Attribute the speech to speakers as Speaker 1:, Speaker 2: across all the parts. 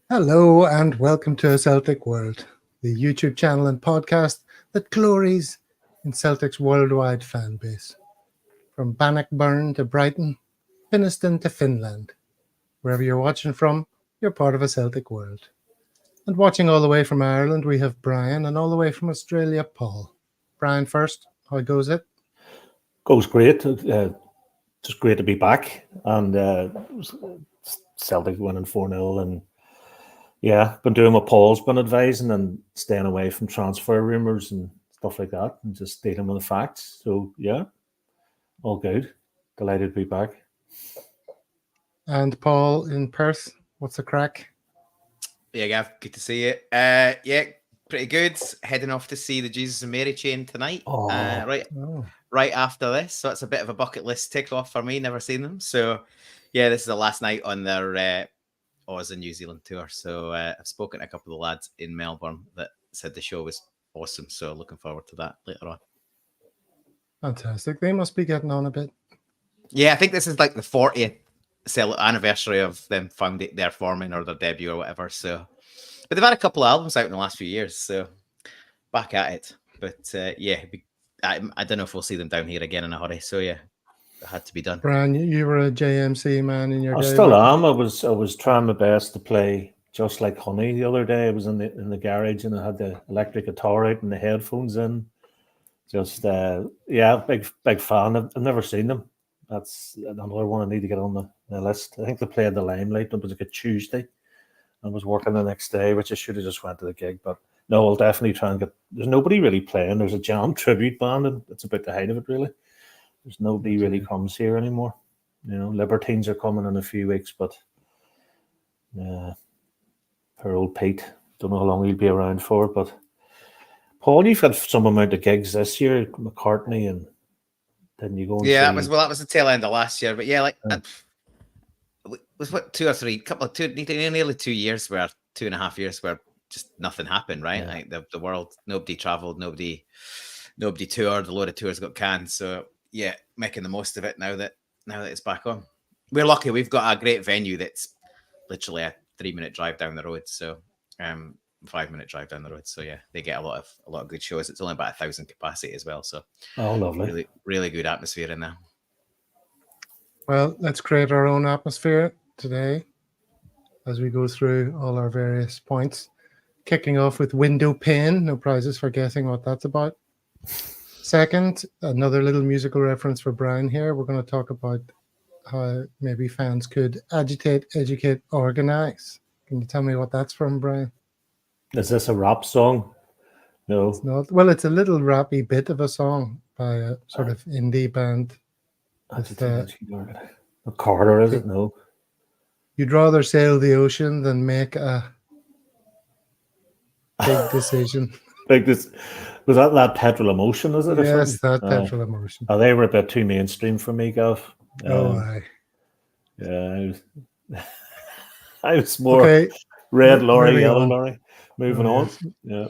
Speaker 1: Hello and welcome to Celtic World, the YouTube channel and podcast that glories in Celtic's worldwide fan base. From Bannockburn to Brighton, Finniston to Finland, wherever you're watching from, you're part of a Celtic world. And watching all the way from Ireland, we have Brian, and all the way from Australia, Paul. Brian first, how goes it?
Speaker 2: Goes great. Just great to be back. And Celtic winning 4-0. And yeah, been doing what Paul's been advising and staying away from transfer rumours and stuff like that and just dealing with the facts. So yeah, all good. Delighted to be back.
Speaker 1: And Paul in Perth, what's the crack?
Speaker 3: Yeah, Gav, good to see you. Yeah, pretty good. Heading off to see the Jesus and Mary chain tonight. Right after this. So it's a bit of a bucket list tick off for me. Never seen them. So yeah, this is the last night on their Oz and New Zealand tour. So I've spoken to a couple of the lads in Melbourne that said the show was awesome. So looking forward to that later on.
Speaker 1: Fantastic. They must be getting on a bit.
Speaker 3: Yeah, I think this is like the 40th anniversary of them their forming or their debut or whatever. So, but they've had a couple of albums out in the last few years. So back at it. But yeah, I don't know if we'll see them down here again in a hurry. So yeah, it had to be done.
Speaker 1: Brian, you were a JMC man in your day.
Speaker 2: I still am. I was trying my best to play Just Like Honey the other day. I was in the garage and I had the electric guitar out and the headphones in. Just big fan. I've never seen them. That's another one I need to get on the list. I think they played the Limelight. It was like a Tuesday. I was working the next day, which I should have just went to the gig. But no, I'll definitely try and get. There's nobody really playing. There's a Jam tribute band, and it's about the height of it, really. There's nobody really comes here anymore. You know, Libertines are coming in a few weeks, but poor old Pete. Don't know how long he'll be around for. But Paul, you've had some amount of gigs this year, McCartney, and then you go. And
Speaker 3: that was the tail end of last year. But yeah, it was what nearly 2 years where 2.5 years where just nothing happened, right? Yeah. Like the world, nobody traveled, nobody toured. A load of tours got canned. So yeah, making the most of it now that it's back on. We're lucky. We've got a great venue that's literally a 3-minute drive down the road. So 5-minute drive down the road. So yeah, they get a lot of good shows. It's only about 1,000 capacity as well. So
Speaker 2: lovely,
Speaker 3: really, really good atmosphere in there.
Speaker 1: Well, let's create our own atmosphere today as we go through all our various points. Kicking off with window pane. No prizes for guessing what that's about. Second, another little musical reference for Brian here. We're going to talk about how maybe fans could agitate, educate, organize. Can you tell me what that's from, Brian?
Speaker 2: Is this a rap song? No.
Speaker 1: It's not. Well, it's a little rappy bit of a song by a sort of indie band.
Speaker 2: A Carter, is it? No.
Speaker 1: You'd rather sail the ocean than make a big decision.
Speaker 2: Was that Petrol Emotion, is it?
Speaker 1: Yes, that Petrol Emotion.
Speaker 2: Oh, they were a bit too mainstream for me, Gav.
Speaker 1: Aye.
Speaker 2: Yeah, I was more red lorry, yellow lorry. Moving on. Yeah.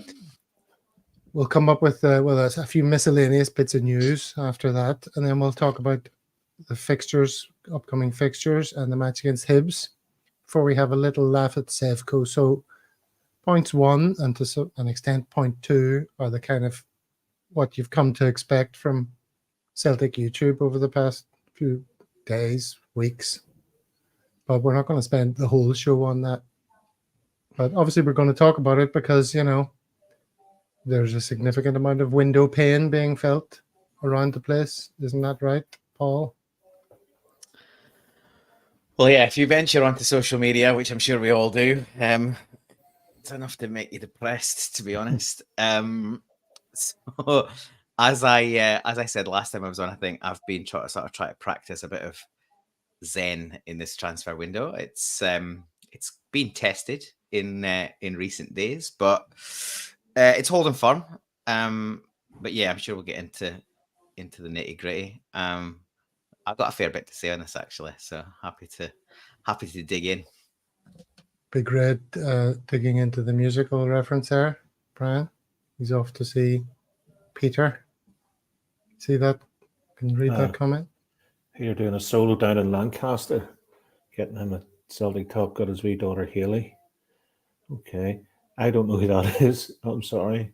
Speaker 1: We'll come up with a few miscellaneous bits of news after that, and then we'll talk about the upcoming fixtures, and the match against Hibs before we have a little laugh at Sevco. So points 1 and to an extent point 2 are the kind of what you've come to expect from Celtic YouTube over the past few days, weeks. But we're not going to spend the whole show on that. But obviously we're going to talk about it because, you know, there's a significant amount of window pane being felt around the place. Isn't that right, Paul?
Speaker 3: Well, yeah, if you venture onto social media, which I'm sure we all do, it's enough to make you depressed, to be honest. So as I said last time I was on, I think I've been trying to practice a bit of Zen in this transfer window. It's been tested in recent days, but it's holding firm. But yeah, I'm sure we'll get into the nitty gritty. I've got a fair bit to say on this actually, so happy to dig in.
Speaker 1: Big Red digging into the musical reference there, Brian. He's off to see Peter. See that? Can you read that comment?
Speaker 2: You're doing a solo down in Lancaster, getting him a Celtic top, got his wee daughter Haley. Okay. I don't know who that is. I'm sorry.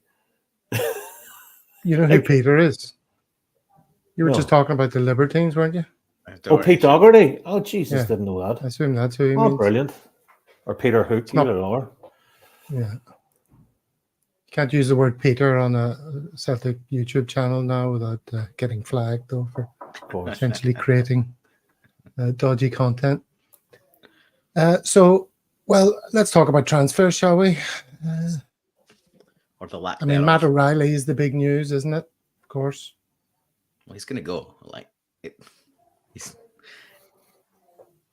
Speaker 1: You know who
Speaker 2: Like,
Speaker 1: Peter is? You were
Speaker 2: no.
Speaker 1: just talking about the Libertines, weren't you?
Speaker 2: Oh, Pete Doherty. Oh, Jesus,
Speaker 1: Yeah.
Speaker 2: didn't know
Speaker 1: I
Speaker 2: that.
Speaker 1: assume that's who he
Speaker 2: Oh,
Speaker 1: means.
Speaker 2: brilliant. Or Peter Hook,
Speaker 1: It's not-
Speaker 2: either or.
Speaker 1: Yeah. You can't use the word Peter on a Celtic YouTube channel now without getting flagged, though, for
Speaker 2: Of course.
Speaker 1: potentially creating dodgy content. So, well, let's talk about transfers, shall we?
Speaker 3: Or the lack
Speaker 1: I mean,
Speaker 3: thereof.
Speaker 1: Matt O'Reilly is the big news, isn't it? Of course.
Speaker 3: Well, he's going to go.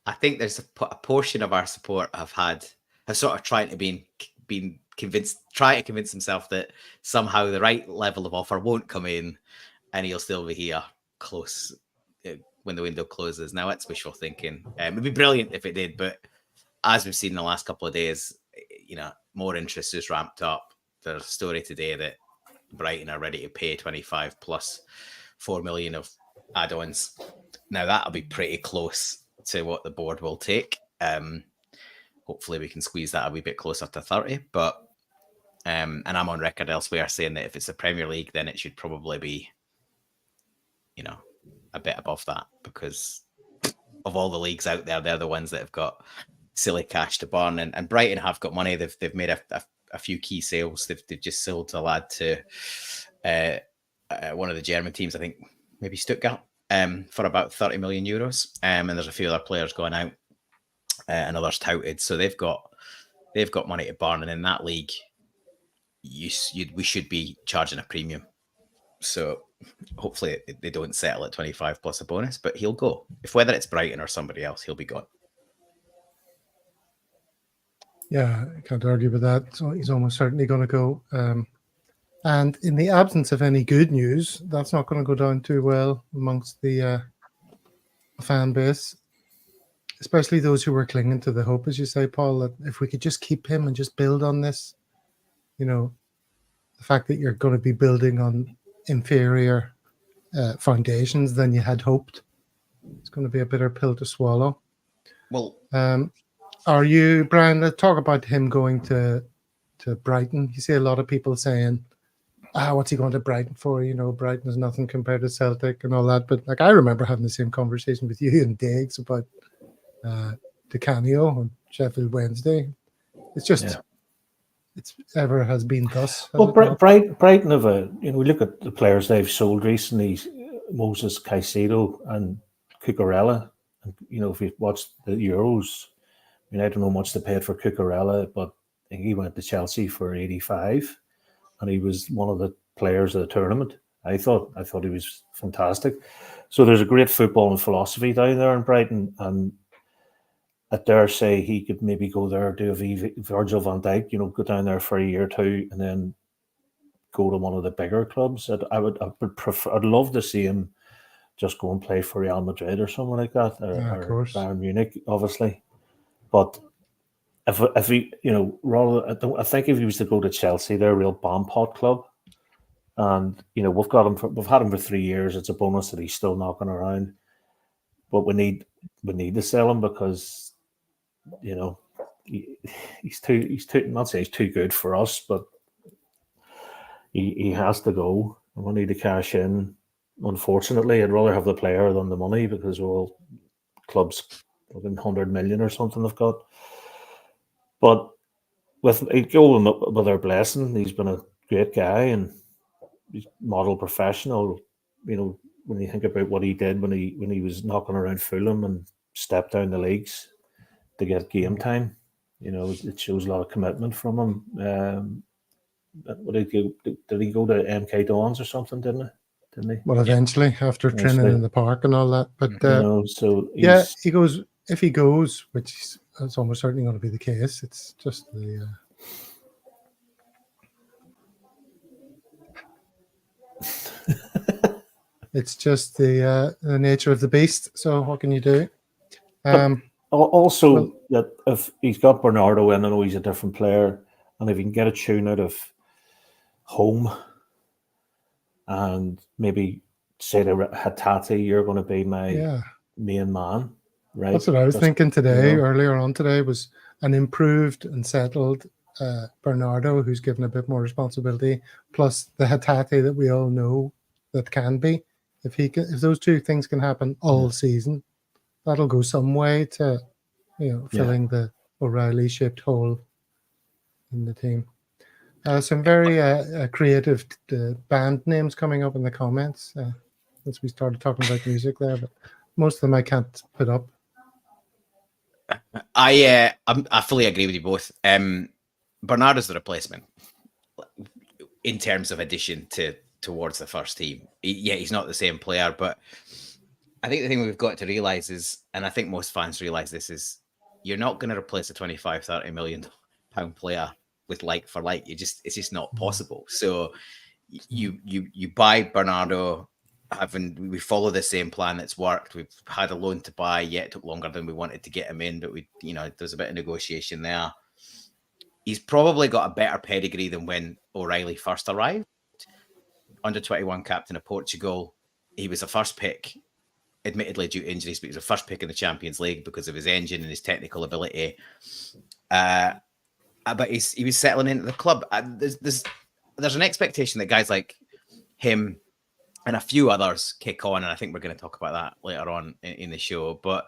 Speaker 3: I think there's a portion of our support have sort of trying to been convinced, trying to convince himself that somehow the right level of offer won't come in, and he'll still be here close when the window closes. Now that's wishful thinking. It'd be brilliant if it did, but as we've seen in the last couple of days, more interest is ramped up. There's a story today that Brighton are ready to pay 25 plus 4 million of add-ons. Now that'll be pretty close to what the board will take. Hopefully we can squeeze that a wee bit closer to 30. But and I'm on record elsewhere saying that if it's the Premier League, then it should probably be, a bit above that, because of all the leagues out there, they're the ones that have got silly cash to burn. And Brighton have got money. They've made a few key sales. They've just sold a lad to one of the German teams, I think maybe Stuttgart, for about 30 million euros. And there's a few other players going out and others touted. So they've got money to burn. And in that league, we should be charging a premium. So hopefully they don't settle at 25 plus a bonus, but he'll go. Whether it's Brighton or somebody else, he'll be gone.
Speaker 1: Yeah, I can't argue with that. So he's almost certainly going to go. And in the absence of any good news, that's not going to go down too well amongst the fan base, especially those who were clinging to the hope, as you say, Paul, that if we could just keep him and just build on this, the fact that you're going to be building on inferior foundations than you had hoped, it's going to be a bitter pill to swallow.
Speaker 3: Well,
Speaker 1: are you, Brian? Let's talk about him going to Brighton. You see a lot of people saying, what's he going to Brighton for? Brighton is nothing compared to Celtic and all that. But I remember having the same conversation with you and Diggs about the Canio on Sheffield Wednesday. It's just, it's ever has been thus.
Speaker 2: Well, Brighton have we look at the players they've sold recently, Moses Caicedo and Cucurella. And, if you've watched the Euros, I don't know much they paid for Cucurella, but I think he went to Chelsea for 85, and he was one of the players of the tournament. I thought he was fantastic. So there's a great football and philosophy down there in Brighton, and I dare say he could maybe go there, do a Virgil van Dijk, go down there for a year or two, and then go to one of the bigger clubs. I'd love to see him just go and play for Real Madrid or something like that, or Bayern Munich, obviously. But if he, I think if he was to go to Chelsea, they're a real bomb pot club, and we've had him for 3 years. It's a bonus that he's still knocking around, but we need to sell him because he's too. I'm not saying he's too good for us, but he has to go. We need to cash in. Unfortunately, I'd rather have the player than the money, because all clubs, 100 million or something, they've got. But with their blessing, he's been a great guy and he's model professional. When you think about what he did when he was knocking around Fulham and stepped down the leagues to get game time, it shows a lot of commitment from him. Did he go to MK Dons or something? Didn't he?
Speaker 1: Well, eventually, after training in the park and all that, but
Speaker 2: so
Speaker 1: he goes. If he goes, which is almost certainly going to be the case, it's just the. It's just the nature of the beast. So what can you do?
Speaker 2: Also, that if he's got Bernardo in, I know he's a different player, and if he can get a tune out of home, and maybe say to Hatate, you're going to be my main man, right?
Speaker 1: That's what I was thinking today. Earlier on today was an improved and settled Bernardo, who's given a bit more responsibility, plus the Hatate that we all know that can be. If those two things can happen all season, that'll go some way to, filling the O'Reilly-shaped hole in the team. Some very creative band names coming up in the comments since we started talking about music there, but most of them I can't put up.
Speaker 3: I fully agree with you both. Bernardo's the replacement in terms of addition towards the first team. He's not the same player, but I think the thing we've got to realize is, and I think most fans realize this, is you're not going to replace a 25-30 million pound player with like for like. It's just not possible. So you buy Bernardo. We follow the same plan that's worked. We've had a loan to buy, yet it took longer than we wanted to get him in, but there's a bit of negotiation there. He's probably got a better pedigree than when O'Reilly first arrived. Under 21 captain of Portugal. He was a first pick, admittedly due to injuries, but he was a first pick in the Champions League because of his engine and his technical ability. But he was settling into the club. There's an expectation that guys like him and a few others kick on, and I think we're going to talk about that later on in the show. But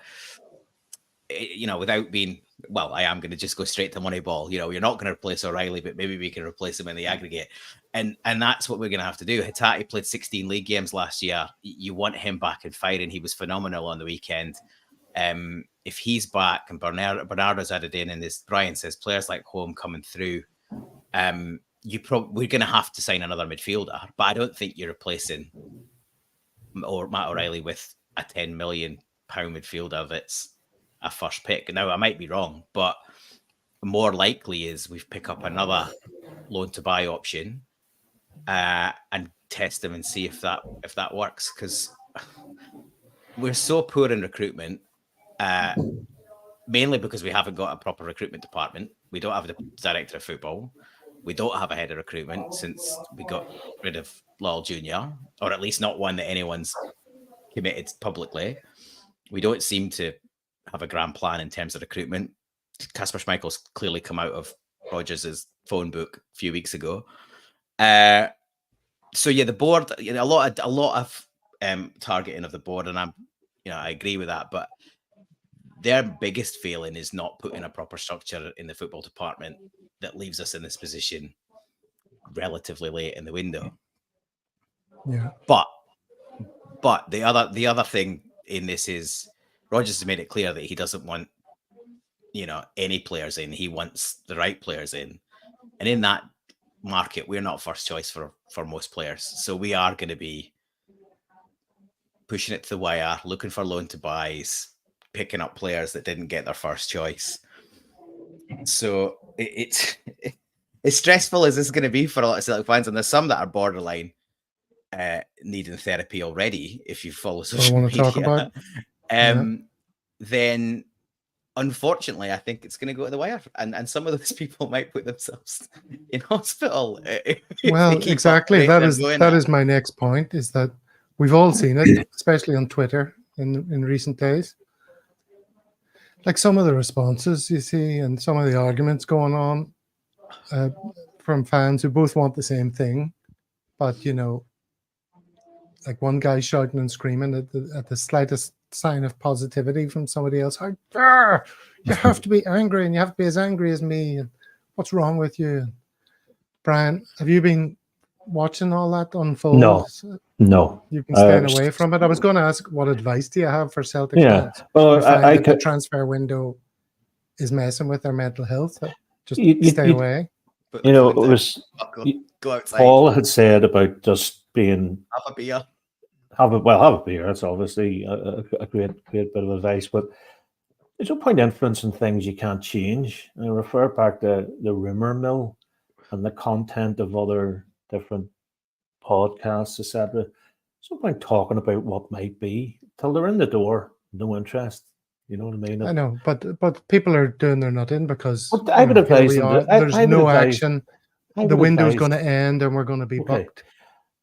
Speaker 3: without being, I am going to just go straight to Moneyball. You're not going to replace O'Reilly, but maybe we can replace him in the aggregate, and that's what we're going to have to do. Hatate played 16 league games last year. You want him back and firing. He was phenomenal on the weekend. If he's back and Bernardo's added in, and as Brian says, players like Home coming through, we're going to have to sign another midfielder, but I don't think you're replacing Matt O'Reilly with a 10 million pound midfielder that's a first pick. Now I might be wrong, but more likely is we pick up another loan to buy option and test them and see if that works, because we're so poor in recruitment, mainly because we haven't got a proper recruitment department. We don't have a director of football. We don't have a head of recruitment since we got rid of Lowell Jr., or at least not one that anyone's committed publicly. We don't seem to have a grand plan in terms of recruitment. Kasper Schmeichel's clearly come out of Rodgers' phone book a few weeks ago. So the board, a lot of targeting of the board, and I agree with that, but their biggest failing is not putting a proper structure in the football department that leaves us in this position relatively late in the window.
Speaker 1: Yeah.
Speaker 3: But the other thing in this is Rodgers has made it clear that he doesn't want any players in. He wants the right players in, and in that market, we're not first choice for most players. So we are going to be pushing it to the wire, looking for loan to buys, picking up players that didn't get their first choice. So it's as stressful as this is going to be for a lot of Celtic fans, and there's some that are borderline needing therapy already. If you follow social media,
Speaker 1: talk about.
Speaker 3: Then unfortunately, I think it's going to go to the wire, and some of those people might put themselves in hospital.
Speaker 1: Well, exactly. That is my next point. Is that we've all seen it, especially on Twitter in recent days. Like some of the responses you see, and some of the arguments going on from fans who both want the same thing, but like one guy shouting and screaming at the slightest sign of positivity from somebody else. You have to be angry, and you have to be as angry as me. And what's wrong with you? And Brian, have you been watching all that unfold?
Speaker 2: No.
Speaker 1: You've been staying away from it. I was going to ask, what advice do you have for Celtic fans?
Speaker 2: Well,
Speaker 1: the transfer window is messing with their mental health. Just stay away.
Speaker 2: It was
Speaker 3: go outside.
Speaker 2: Paul had said about just being
Speaker 3: have a beer.
Speaker 2: Have a beer. That's obviously a great bit of advice, but there's no point influencing things you can't change. And I refer back to the rumor mill and the content of other different podcasts, etc. There's no point talking about what might be till they're in the door. No interest. You know what I mean?
Speaker 1: I know, but people are doing their nut in because
Speaker 2: I would advise them.
Speaker 1: There's no action. The window's going to end, and we're going to be booked.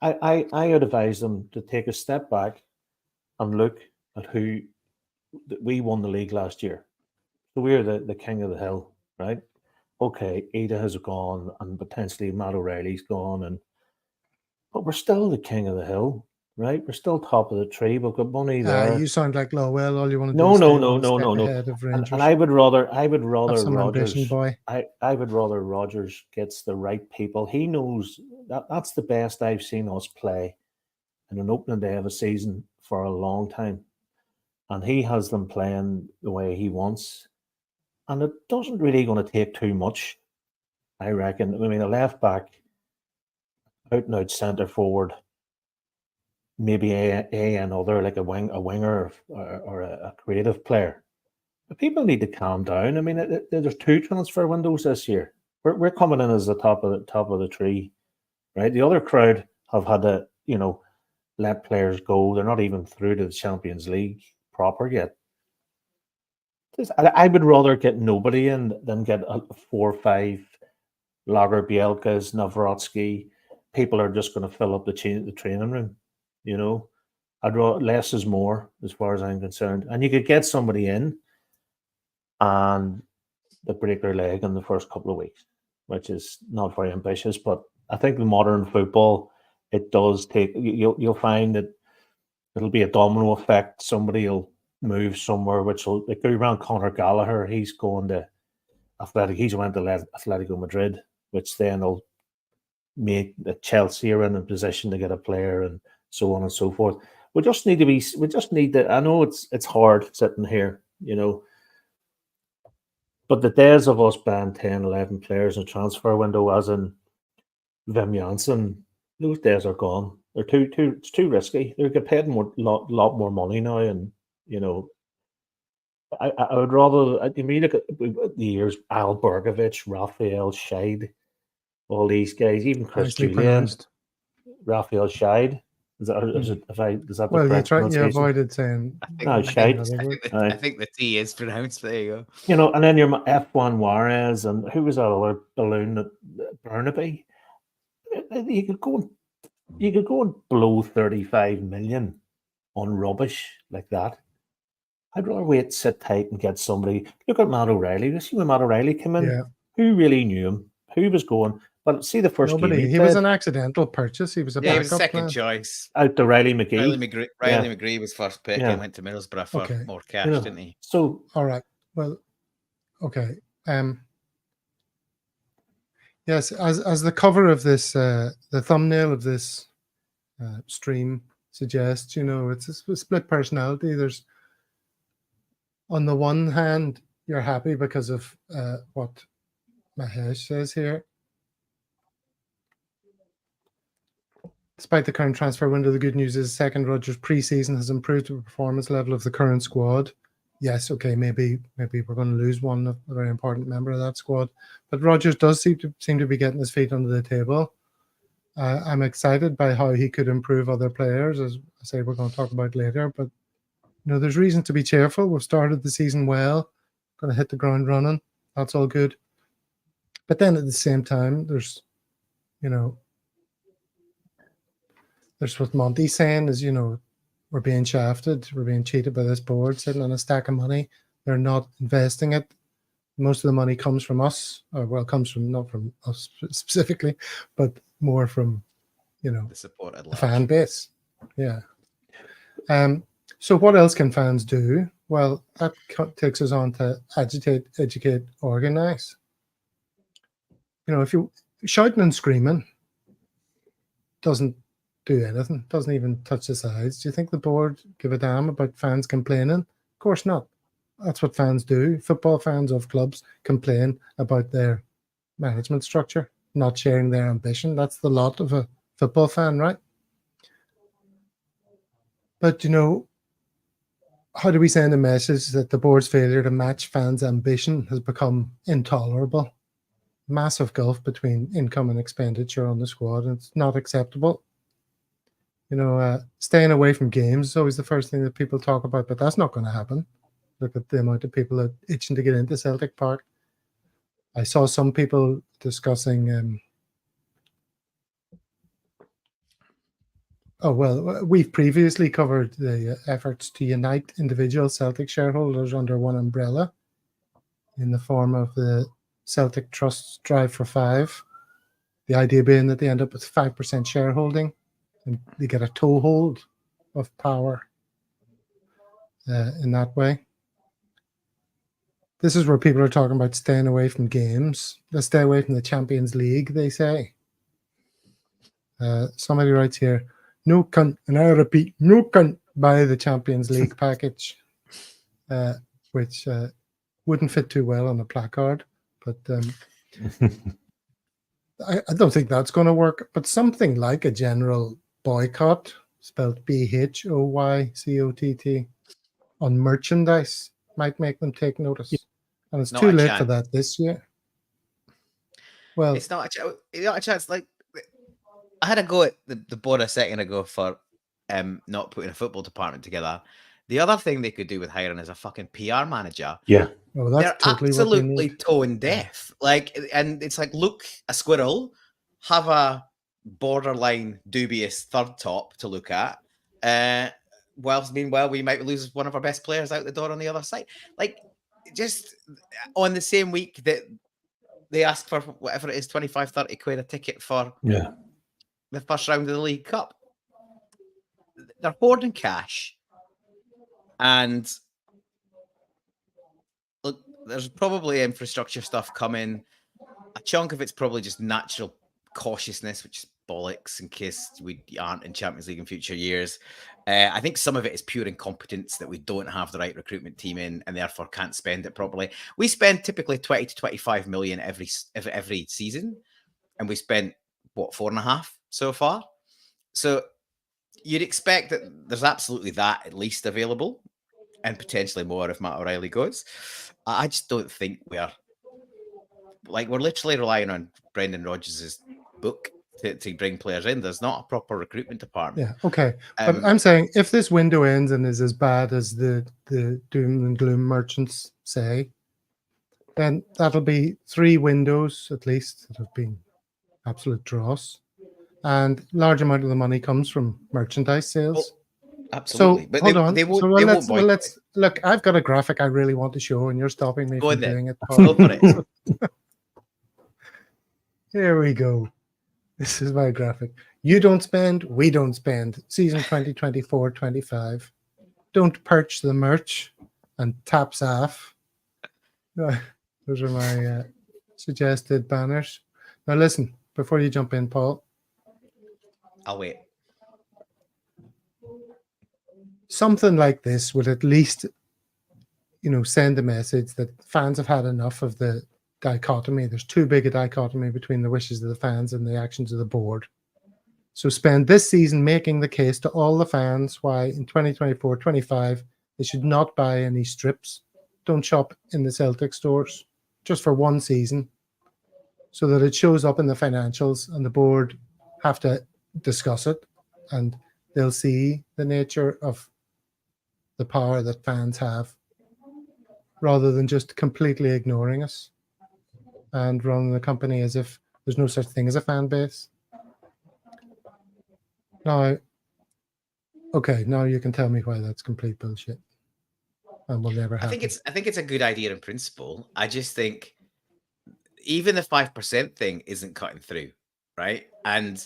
Speaker 2: I would advise them to take a step back and look at who we won the league last year. So we're the king of the hill, right? okay, Ada has gone and potentially Matt O'Reilly's gone, but we're still the king of the hill, right? We're still top of the tree. We've got money there.
Speaker 1: You sound like Lowell. All you want to do
Speaker 2: No,
Speaker 1: is
Speaker 2: no,
Speaker 1: stay
Speaker 2: no,
Speaker 1: one
Speaker 2: no,
Speaker 1: step
Speaker 2: no, no.
Speaker 1: ahead of Rangers.
Speaker 2: And I would rather
Speaker 1: Have some
Speaker 2: Rodgers.
Speaker 1: ambition, boy.
Speaker 2: I would rather Rodgers gets the right people. He knows that's the best I've seen us play in an opening day of a season for a long time. And he has them playing the way he wants. And it doesn't really going to take too much, I reckon. I mean, a left back, out and out centre forward, maybe another like a winger or a creative player. But people need to calm down. I mean, there's 2 transfer windows this year. We're coming in as the top of the tree, right? The other crowd have had to, let players go. They're not even through to the Champions League proper yet. I would rather get nobody in than get 4 or 5 Lager Bielkas, Navratsky. People are just going to fill up the training room. I'd rather less is more as far as I'm concerned. And you could get somebody in and they break their leg in the first couple of weeks, which is not very ambitious. But I think the modern football, it does take. You'll find that it'll be a domino effect. Somebody will move somewhere, which will like go around Conor Gallagher. He's going to Athletic. He's went to Atletico Madrid, which then will make the Chelsea are in a position to get a player and so on and so forth. We just need to. I know it's hard sitting here, but the days of us buying 10, 11 players in a transfer window, as in Wim Janssen, those days are gone. They're it's too risky. They get paid lot more money now, and I would rather. I mean, look at the years: Al Bergovich, Raphael Scheid, all these guys, even Chris
Speaker 1: Nicely
Speaker 2: Julian,
Speaker 1: pronounced.
Speaker 2: Raphael Scheid. Is that the
Speaker 1: Well,
Speaker 2: correct
Speaker 1: you
Speaker 2: pronunciation?
Speaker 1: avoided saying.
Speaker 2: No, Scheid.
Speaker 3: I think the T is pronounced. There you go.
Speaker 2: And then your F1 Juarez, and who was that other balloon at Burnaby? You could go and blow 35 million on rubbish like that. I'd rather wait, sit tight, and get somebody. Look at Matt O'Reilly. You see when Matt O'Reilly came in,
Speaker 1: Yeah.
Speaker 2: who really knew him? Who was going? But see the first
Speaker 1: Nobody.
Speaker 2: game
Speaker 1: He was an accidental purchase. He was a
Speaker 3: Yeah, he was
Speaker 1: backup
Speaker 3: second
Speaker 1: plan.
Speaker 3: choice.
Speaker 2: out to Riley McGee.
Speaker 3: Riley McGree was first pick
Speaker 2: Yeah.
Speaker 3: and went to Middlesbrough for
Speaker 1: Okay.
Speaker 3: more cash, didn't he?
Speaker 2: So
Speaker 1: All right. Well, okay. Yes, as the cover of this, the thumbnail of this stream suggests, it's a split personality. There's, on the one hand, you're happy because of what Mahesh says here. Despite the current transfer window, the good news is second Rodgers pre-season has improved the performance level of the current squad. Yes, okay, maybe we're going to lose one, a very important member of that squad. But Rodgers does seem to be getting his feet under the table. I'm excited by how he could improve other players, as I say we're going to talk about later. But there's reason to be cheerful. We've started the season well, going to hit the ground running. That's all good. But then at the same time, there's what Monty's saying is, we're being shafted, we're being cheated by this board, sitting on a stack of money. They're not investing it. Most of the money comes from us, comes from not from us specifically, but more from,
Speaker 3: The support at
Speaker 1: the
Speaker 3: large.
Speaker 1: fan base. Yeah. So what else can fans do? Well, that takes us on to agitate, educate, organize. If you shouting and screaming doesn't do anything, doesn't even touch the sides. Do you think the board give a damn about fans complaining? Of course not. That's what fans do. Football fans of clubs complain about their management structure, not sharing their ambition. That's the lot of a football fan, right? But how do we send a message that the board's failure to match fans' ambition has become intolerable? Massive gulf between income and expenditure on the squad, and it's not acceptable. Staying away from games is always the first thing that people talk about, but that's not going to happen. Look at the amount of people that are itching to get into Celtic Park. I saw some people discussing. We've previously covered the efforts to unite individual Celtic shareholders under one umbrella in the form of the Celtic Trust's Drive for Five. The idea being that they end up with 5% shareholding and they get a toehold of power in that way. This is where people are talking about staying away from games. Let's stay away from the Champions League, they say. Somebody writes here, no cunt, and I repeat, no cunt buy the Champions League package, which wouldn't fit too well on a placard, but I don't think that's going to work. But something like a general boycott, spelled BHOYCOTT, on merchandise might make them take notice. And it's too late for that this year. Well,
Speaker 3: it's not a chance. Like, I had a go at the board a second ago for not putting a football department together. The other thing they could do with hiring is a fucking PR manager.
Speaker 2: Yeah.
Speaker 1: Oh, that's
Speaker 3: they're
Speaker 1: totally
Speaker 3: absolutely tone deaf. Like, and it's like, look, a squirrel, have a borderline dubious third top to look at. Whilst meanwhile, we might lose one of our best players out the door on the other side. Like, just on the same week that they ask for whatever it is, 25, 30 quid a ticket for the first round of the League Cup. They're hoarding cash. And look, there's probably infrastructure stuff coming. A chunk of it's probably just natural cautiousness, which is bollocks in case we aren't in Champions League in future years. I think some of it is pure incompetence that we don't have the right recruitment team in and therefore can't spend it properly. We spend typically 20 to 25 million every season, and we spent, what, 4.5 so far? So you'd expect that there's absolutely that at least available, and potentially more if Matt O'Reilly goes. I just don't think we're literally relying on Brendan Rodgers' book to bring players in. There's not a proper recruitment department.
Speaker 1: Yeah, okay. But I'm saying if this window ends and is as bad as the doom and gloom merchants say, then that'll be 3 windows at least that have been absolute dross. And large amount of the money comes from merchandise sales.
Speaker 3: Well, absolutely.
Speaker 1: So
Speaker 3: But
Speaker 1: hold on.
Speaker 3: They won't,
Speaker 1: so let's look. I've got a graphic I really want to show, and you're stopping me from doing it.
Speaker 3: Go for it.
Speaker 1: Here we go. This is my graphic. You don't spend, we don't spend. Season 2024-25. Don't perch the merch and taps off. Those are my suggested banners. Now listen, before you jump in, Paul.
Speaker 3: I'll wait.
Speaker 1: Something like this would at least, send a message that fans have had enough of the dichotomy. There's too big a dichotomy between the wishes of the fans and the actions of the board. So spend this season making the case to all the fans why in 2024-25 they should not buy any strips. Don't shop in the Celtic stores just for one season, so that it shows up in the financials and the board have to discuss it and they'll see the nature of the power that fans have, rather than just completely ignoring us and running the company as if there's no such thing as a fan base. Now, okay, now you can tell me why that's complete bullshit and will never happen.
Speaker 3: I think it's a good idea in principle. I just think even the 5% thing isn't cutting through, right? And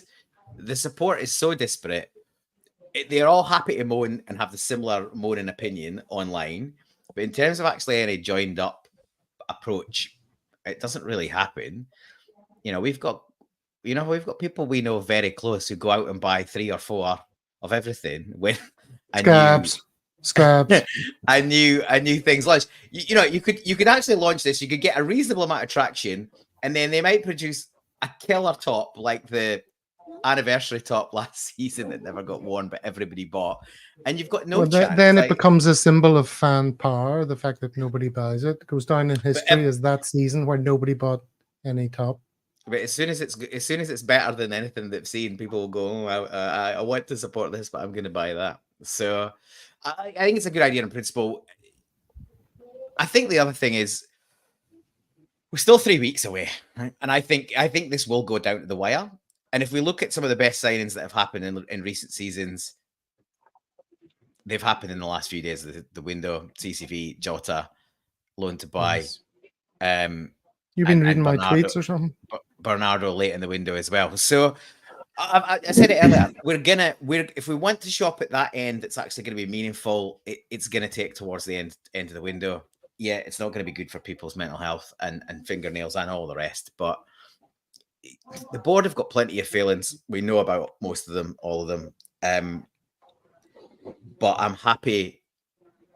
Speaker 3: the support is so disparate. They're all happy to moan and have the similar moaning opinion online, but in terms of actually any joined up approach, it doesn't really happen. We've got people we know very close who go out and buy 3 or 4 of everything when
Speaker 1: scabs.
Speaker 3: I knew things launched. You could actually launch this. You could get a reasonable amount of traction, and then they might produce a killer top like the anniversary top last season that never got worn but everybody bought, and you've got no chance.
Speaker 1: Then it becomes a symbol of fan power. The fact that nobody buys it goes down in history as that season where nobody bought any top.
Speaker 3: But as soon as it's better than anything they've seen, people will go, I want to support this, but I'm going to buy that. So I think it's a good idea in principle. I think the other thing is we're still 3 weeks away, right? And I think this will go down to the wire. And if we look at some of the best signings that have happened in recent seasons, they've happened in the last few days of the window. CCV, Jota, loan to buy.
Speaker 1: Yes. You've been
Speaker 3: and
Speaker 1: reading my
Speaker 3: Bernardo,
Speaker 1: tweets or something?
Speaker 3: Bernardo late in the window as well. So I said it earlier. If we want to shop at that end, it's actually going to be meaningful. It's going to take towards the end of the window. Yeah, it's not going to be good for people's mental health and fingernails and all the rest. But the board have got plenty of failings. We know about most of them, all of them. But I'm happy,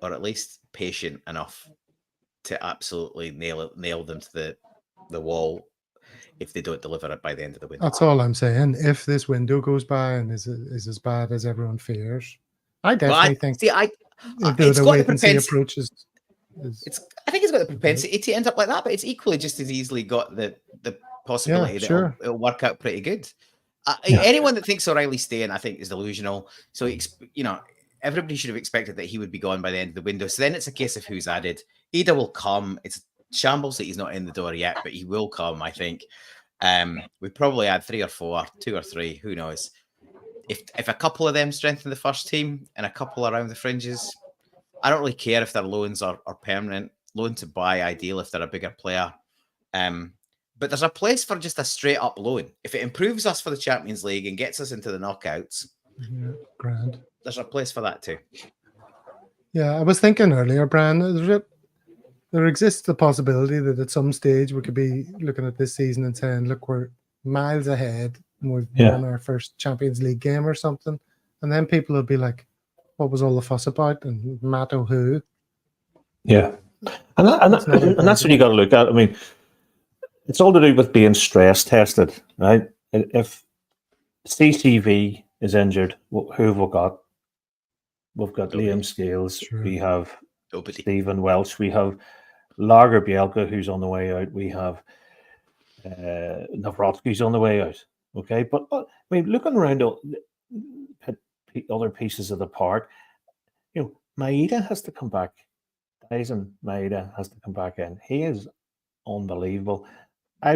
Speaker 3: or at least patient enough, to absolutely nail them to the wall if they don't deliver it by the end of the window.
Speaker 1: That's all I'm saying. If this window goes by and is as bad as everyone fears, I definitely think
Speaker 3: it's
Speaker 1: the
Speaker 3: got
Speaker 1: wait
Speaker 3: the
Speaker 1: and see
Speaker 3: propensity.
Speaker 1: approach is
Speaker 3: I think it's got the propensity to end up like that, but it's equally just as easily got the possibility that it'll work out pretty good. Anyone that thinks O'Reilly's staying, I think, is delusional. So everybody should have expected that he would be gone by the end of the window. So then it's a case of who's added. Ida will come. It's shambles that he's not in the door yet, but he will come, I think. We probably add 3 or 4, 2 or 3, who knows. If a couple of them strengthen the first team and a couple around the fringes, I don't really care if their loans are permanent. Loan to buy, ideal if they're a bigger player. But there's a place for just a straight up loan. If it improves us for the Champions League and gets us into the knockouts,
Speaker 1: grand.
Speaker 3: There's a place for that too.
Speaker 1: Yeah, I was thinking earlier, Brian, there exists the possibility that at some stage we could be looking at this season and saying, look, we're miles ahead and we've won our first Champions League game or something. And then people will be like, what was all the fuss about? And Matt O'Who.
Speaker 2: Yeah. And that's what you got to look at. I mean, it's all to do with being stress tested, right? If CCV is injured, who have we got? We've got Liam Scales. Sure. We have Stephen Welsh. We have Lager Bielka, who's on the way out. We have Navratsky's on the way out. Okay, but I mean, looking around other pieces of the park, Maeda has to come back. Dyson Maeda has to come back in. He is unbelievable. I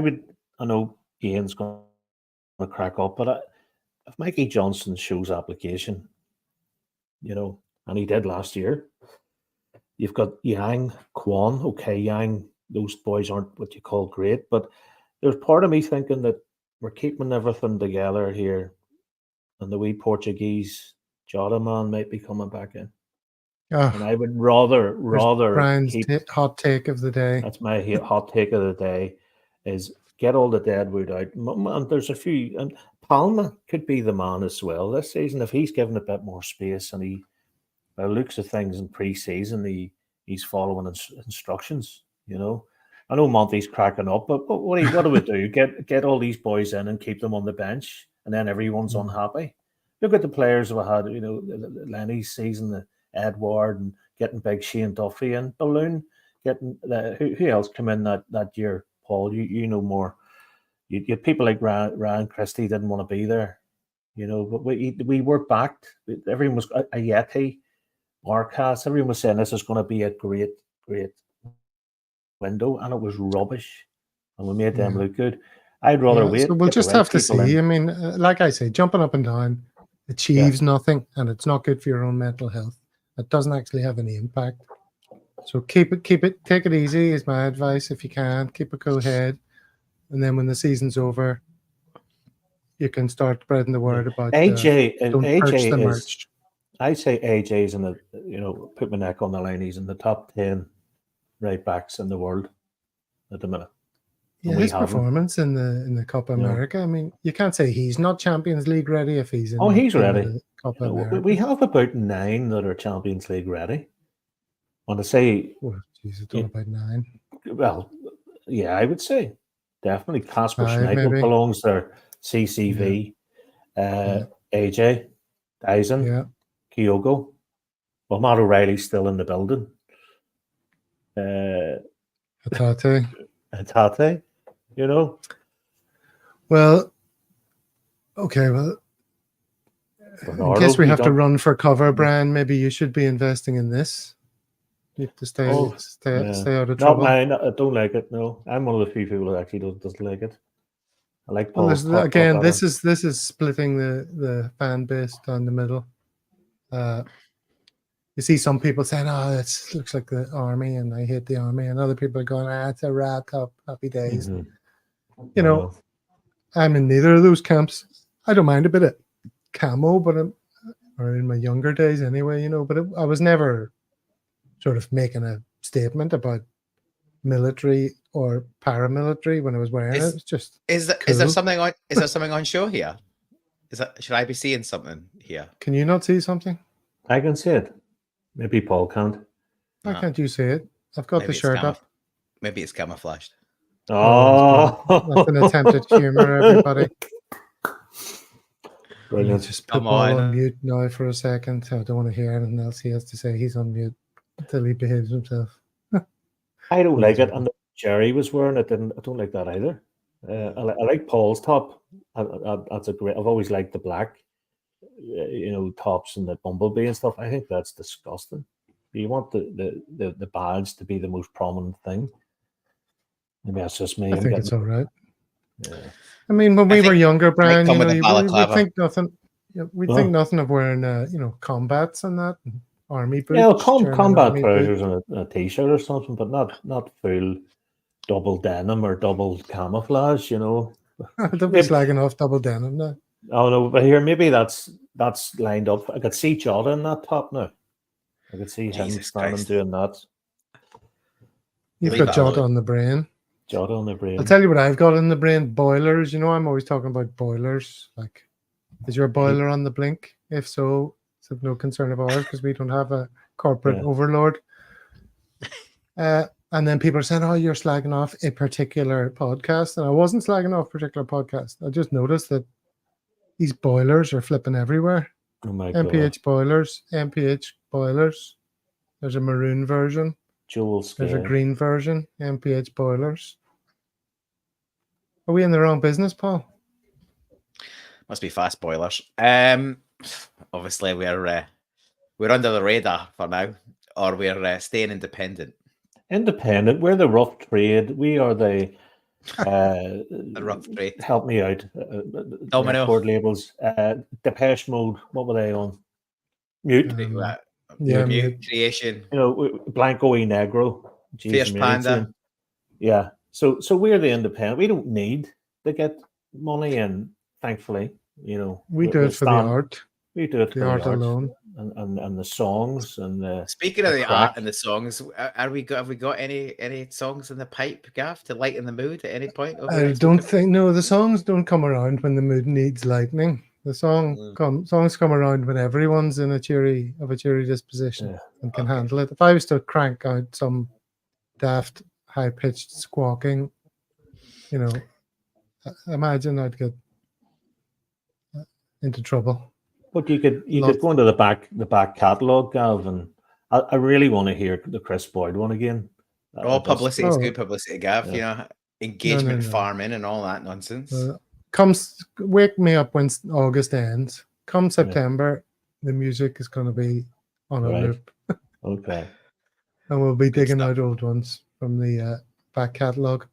Speaker 2: know Ian's going to crack up, but if Mikey Johnson shows application, and he did last year, you've got Yang, Kwon. Okay, Yang, those boys aren't what you call great, but there's part of me thinking that we're keeping everything together here, and the wee Portuguese Jota man might be coming back in. Oh, and I would rather
Speaker 1: Brian's hot take of the day.
Speaker 2: That's my hot take of the day: is get all the deadwood out. And there's a few, and Palma could be the man as well this season if he's given a bit more space and he, by the looks of things in pre-season, he's following instructions. I know Monty's cracking up, but what do we do? Get all these boys in and keep them on the bench, and then everyone's unhappy. Look at the players we had. Lenny's season, the Edward, and getting big Shane Duffy and Balloon. Getting who else come in that year? Paul, you know more. You had people like Ryan Christie didn't want to be there, but we were backed. Everyone was a Yeti, Marcas. Everyone was saying this is going to be a great window, and it was rubbish, and we made them look good. I'd rather wait.
Speaker 1: So we'll just have to see. I mean, like I say, jumping up and down achieves nothing, and it's not good for your own mental health. It doesn't actually have any impact. So take it easy is my advice. If you can, keep a cool head, and then when the season's over, you can start spreading the word about
Speaker 2: AJ.
Speaker 1: Don't purge the merch.
Speaker 2: I say AJ's in the put my neck on the line. He's in the top 10 right backs in the world at the minute.
Speaker 1: Yeah, his performance in the Copa America. I mean, you can't say he's not Champions League ready if he's in.
Speaker 2: He's ready.
Speaker 1: Copa America.
Speaker 2: We have about 9 that are Champions League ready. When I say,
Speaker 1: geez, it's about 9.
Speaker 2: Well, yeah, I would say definitely Kasper Schmeichel belongs there. CCV, AJ, Dyson, Kyogo. Well, Matt O'Reilly's still in the building. Hatate,
Speaker 1: Well, okay, well,
Speaker 2: Bernardo,
Speaker 1: I guess we have to run for cover, Brian. Maybe you should be investing in this. You have to stay out of trouble.
Speaker 2: Not mine. I don't like it. No, I'm one of the few people that actually doesn't like it. I like Paul.
Speaker 1: Well, again, this is splitting the fan base down the middle. you see some people saying, "Oh, it looks like the army, and I hate the army," and other people are going, "Ah, it's a rat up, happy days."
Speaker 2: Mhm.
Speaker 1: You know, I'm in neither of those camps. I don't mind a bit of camo, but or in my younger days anyway, you know. But I was never sort of making a statement about military or paramilitary when I was wearing it. It's just
Speaker 3: is there
Speaker 1: cool.
Speaker 3: something on? Is there something on show here? Should I be seeing something here?
Speaker 1: Can you not see something?
Speaker 2: I can see it. Maybe Paul can't.
Speaker 1: Why
Speaker 3: No.
Speaker 1: can't you see it? I've got
Speaker 3: Maybe
Speaker 1: the
Speaker 3: it's
Speaker 1: shirt up.
Speaker 3: Maybe it's camouflaged.
Speaker 2: Oh,
Speaker 1: That's an attempted humor, everybody.
Speaker 2: Brilliant.
Speaker 1: Just put
Speaker 3: Come
Speaker 1: Paul
Speaker 3: on.
Speaker 1: on mute now for a second. I don't want to hear anything else he has to say. He's on mute until he behaves himself.
Speaker 2: I don't
Speaker 1: What
Speaker 2: like
Speaker 1: is
Speaker 2: it. And Jerry was wearing it. I don't like that either. I like Paul's top. That's a great. I've always liked the black, tops and the bumblebee and stuff. I think that's disgusting. You want the badge to be the most prominent thing. Maybe that's just me.
Speaker 1: I think it's all right.
Speaker 2: Yeah.
Speaker 1: I mean, when we were younger, Brian,
Speaker 3: come with a
Speaker 1: we'd
Speaker 3: balaclava.
Speaker 1: think nothing. We'd think nothing of wearing, combats and that, and army boots.
Speaker 2: Yeah,
Speaker 1: German
Speaker 2: combat
Speaker 1: army
Speaker 2: trousers
Speaker 1: boots.
Speaker 2: and a t-shirt or something, but not full double denim or double camouflage.
Speaker 1: Don't be slagging off double denim now.
Speaker 2: Oh no, but here maybe that's lined up. I could see Jota in that top now. I could see him standing doing that.
Speaker 1: You've
Speaker 3: Leave
Speaker 1: got
Speaker 3: it
Speaker 1: Jota
Speaker 3: alone.
Speaker 1: on the brain.
Speaker 2: Jota on the brain.
Speaker 1: I'll tell you what I've got in the brain. Boilers. You know, I'm always talking about boilers. Like, is your boiler on the blink? If so, it's of no concern of ours because we don't have a corporate overlord. And then people are saying, "Oh, you're slagging off a particular podcast," and I wasn't slagging off a particular podcast. I just noticed that these boilers are flipping everywhere.
Speaker 2: Oh my
Speaker 1: MPH boilers, MPH boilers. There's a maroon version.
Speaker 2: Jewel
Speaker 1: There's a
Speaker 2: scale.
Speaker 1: green version. MPH boilers. Are we in the wrong business, Paul?
Speaker 3: Must be fast boilers. Obviously we're under the radar for now, or we're staying independent.
Speaker 2: Independent. We're the rough trade. We are the
Speaker 3: The rough trade.
Speaker 2: Help me out.
Speaker 3: Domino.
Speaker 2: Record labels. Depeche Mode. What were they on? Mute.
Speaker 3: Mute creation.
Speaker 2: Blanco y Negro.
Speaker 3: Fierce Panda.
Speaker 2: Yeah. So we're the independent. We don't need to get money in, thankfully.
Speaker 1: We do it for the art.
Speaker 2: We do it for the art
Speaker 1: alone.
Speaker 2: And the songs and the
Speaker 3: Speaking of the art and the songs, have we got any songs in the pipe, Gav, to lighten the mood at any point?
Speaker 1: I don't think the songs don't come around when the mood needs lightening. The songs come around when everyone's in a cheery disposition and can handle it. If I was to crank out some daft high pitched squawking, imagine I'd get into trouble.
Speaker 2: But you could go into the back catalogue, Gav, and I really want to hear the Chris Boyd one again.
Speaker 3: Publicity is good publicity, Gav. Engagement farming and all that nonsense.
Speaker 1: Wake me up when August ends. Come September, the music is going to be on a loop.
Speaker 2: Okay.
Speaker 1: And we'll be digging out old ones from the back catalogue.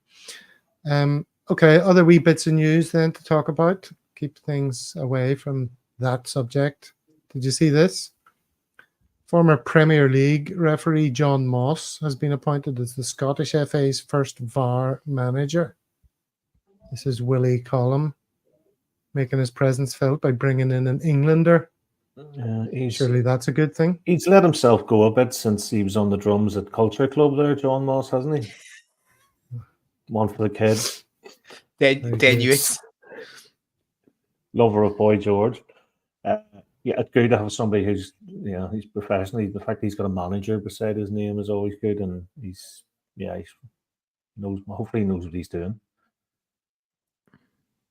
Speaker 1: Okay, other wee bits of news then to talk about. Keep things away from that subject. Did you see this? Former Premier League referee John Moss has been appointed as the Scottish FA's first VAR manager. This is Willie Collum making his presence felt by bringing in an Englander. Surely that's a good thing.
Speaker 2: He's let himself go a bit since he was on the drums at Culture Club there, John Moss, hasn't he? One for the kids.
Speaker 3: Tenuous.
Speaker 2: Lover of Boy George. It's good to have somebody who's he's professional. The fact he's got a manager beside his name is always good, and he's hopefully he knows what he's doing.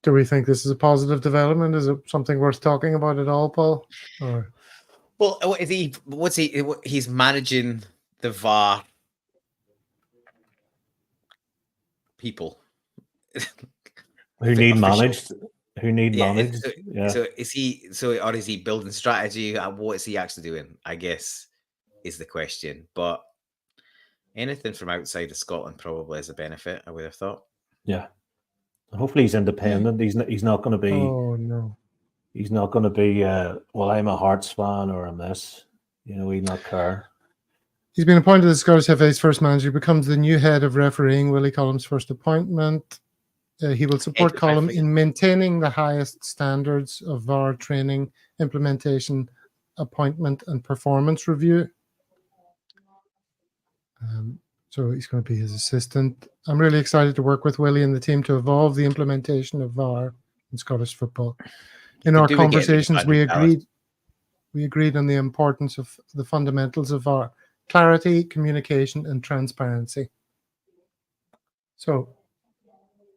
Speaker 1: Do we think this is a positive development? Is it something worth talking about at all, Paul? Or
Speaker 3: well, he's managing the VAR people
Speaker 2: who need managed. So
Speaker 3: is he? Or is he building strategy? What is he actually doing? I guess is the question. But anything from outside of Scotland probably is a benefit, I would have thought.
Speaker 2: Yeah, and hopefully he's independent. He's not going to be.
Speaker 1: Oh no,
Speaker 2: he's not going to be. Well, I'm a Hearts fan, or I'm this. You know, he not care.
Speaker 1: He's been appointed the Scottish FA's first manager. He becomes the new head of refereeing. Willie Collum's first appointment. He will support Collum in maintaining the highest standards of VAR training, implementation, appointment, and performance review. So he's going to be his assistant. I'm really excited to work with Willie and the team to evolve the implementation of VAR in Scottish football. In our conversations, we agreed on the importance of the fundamentals of VAR: clarity, communication, and transparency. So,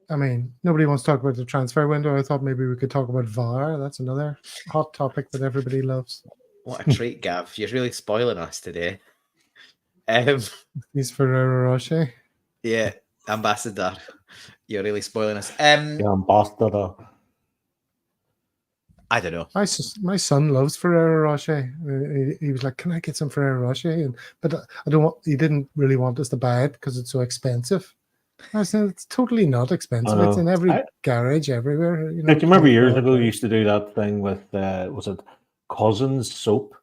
Speaker 1: I mean, nobody wants to talk about the transfer window. I thought maybe we could talk about VAR. That's another hot topic that everybody loves.
Speaker 3: What a treat, Gav. You're really spoiling us today.
Speaker 1: He's Ferrero Rocher.
Speaker 3: Yeah, ambassador. You're really spoiling us.
Speaker 2: Yeah, ambassador.
Speaker 3: I don't know.
Speaker 1: My son loves Ferrero Rocher. He was like, "Can I get some Ferrero Rocher?" But I don't want. He didn't really want us to buy it because it's so expensive. I said it's totally not expensive. It's in every garage everywhere. You know,
Speaker 2: like, you remember years ago, we used to do that thing with was it Cousins soap,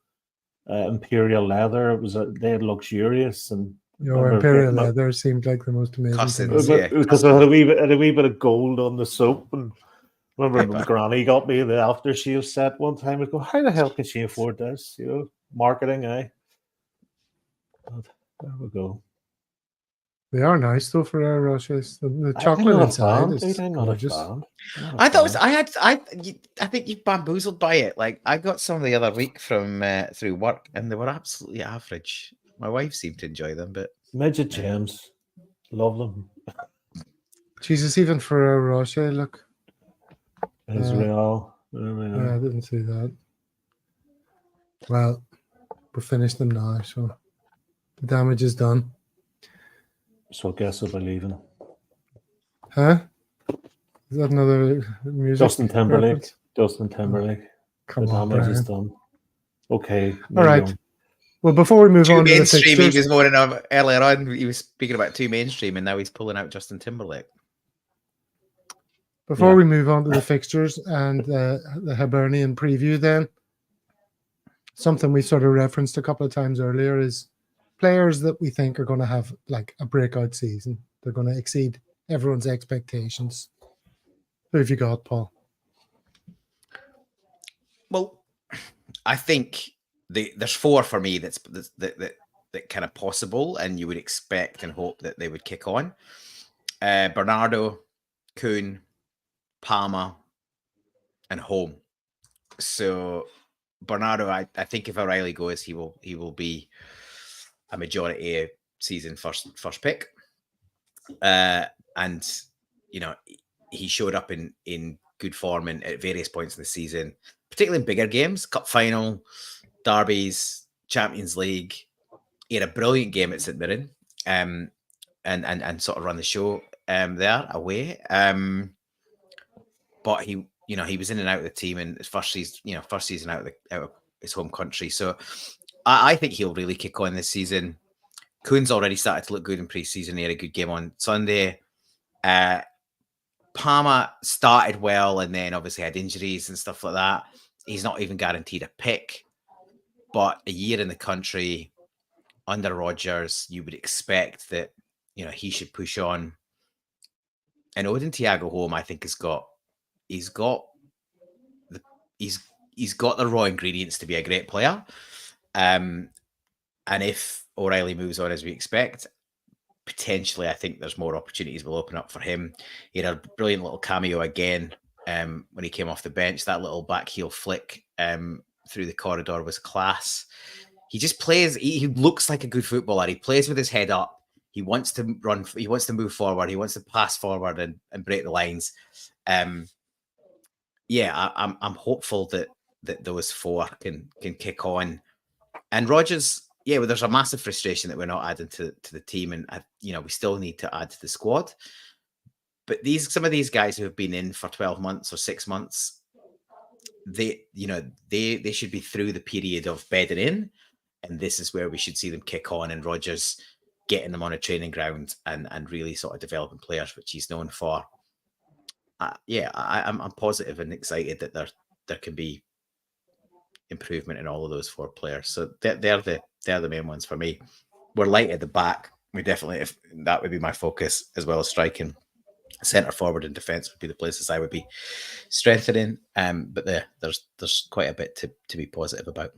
Speaker 2: Imperial leather. It was they had luxurious and
Speaker 1: Imperial leather seemed like the most amazing
Speaker 3: Cousins,
Speaker 1: thing.
Speaker 3: yeah.
Speaker 2: Because I had a wee bit of gold on the soap. And remember, my granny got me the aftershave set one time. I go, how the hell can she afford this? You know, marketing, eh? But there we go.
Speaker 1: They are nice though, Ferrero Rochers. The chocolate inside is gorgeous.
Speaker 3: I thought I think you bamboozled by it. Like, I got some the other week from through work, and they were absolutely average. My wife seemed to enjoy them, but
Speaker 2: midget gems, love them.
Speaker 1: Jesus, even Ferrero Rocher, look.
Speaker 2: Israel.
Speaker 1: Yeah, I didn't see that. Well, we're finished them now, so the damage is done.
Speaker 2: So I guess I'll be leaving.
Speaker 1: Huh? Is that another music?
Speaker 2: Justin Timberlake.
Speaker 1: Reference?
Speaker 2: Justin Timberlake.
Speaker 1: Come
Speaker 2: the
Speaker 1: on,
Speaker 2: damage
Speaker 1: Brian.
Speaker 2: is done. Okay.
Speaker 1: All right. On. Well, before we move on to the fixtures,
Speaker 3: he was more earlier on. He was speaking about too mainstream, and now he's pulling out Justin Timberlake.
Speaker 1: Before we move on to the fixtures and the Hibernian preview, then something we sort of referenced a couple of times earlier is players that we think are going to have like a breakout season. They're going to exceed everyone's expectations. Who have you got, Paul?
Speaker 3: Well, I think there's four for me that kind of possible, and you would expect and hope that they would kick on. Bernardo, Kuhn, Palmer, and Holm. So Bernardo, I think if O'Reilly goes, he will be a majority season first pick. And you know, he showed up in good form at various points in the season, particularly in bigger games, cup final, derbies, Champions League. He had a brilliant game at St Mirren, and sort of run the show there away. But he was in and out of the team in his first season out of his home country. So I think he'll really kick on this season. Kuhn's already started to look good in pre-season. He had a good game on Sunday. Palmer started well and then obviously had injuries and stuff like that. He's not even guaranteed a pick. But a year in the country under Rodgers, you would expect that, you know, he should push on. And Odin Thiago Holm, I think, he's got the raw ingredients to be a great player. And if O'Reilly moves on as we expect, potentially I think there's more opportunities will open up for him. He had a brilliant little cameo again when he came off the bench. That little back heel flick through the corridor was class. He just plays. He looks like a good footballer. He plays with his head up. He wants to run. He wants to move forward. He wants to pass forward and break the lines. I'm hopeful that those four can kick on. And Rodgers, well, there's a massive frustration that we're not adding to the team, and we still need to add to the squad. But some of these guys who have been in for 12 months or 6 months, they should be through the period of bedding in, and this is where we should see them kick on. And Rodgers getting them on a training ground and really sort of developing players, which he's known for. I'm positive and excited that there can be improvement in all of those 4 players. So they're the main ones for me. We're light at the back. We definitely, if that would be my focus, as well as striking. Centre forward and defence would be the places I would be strengthening. But there's quite a bit to be positive about.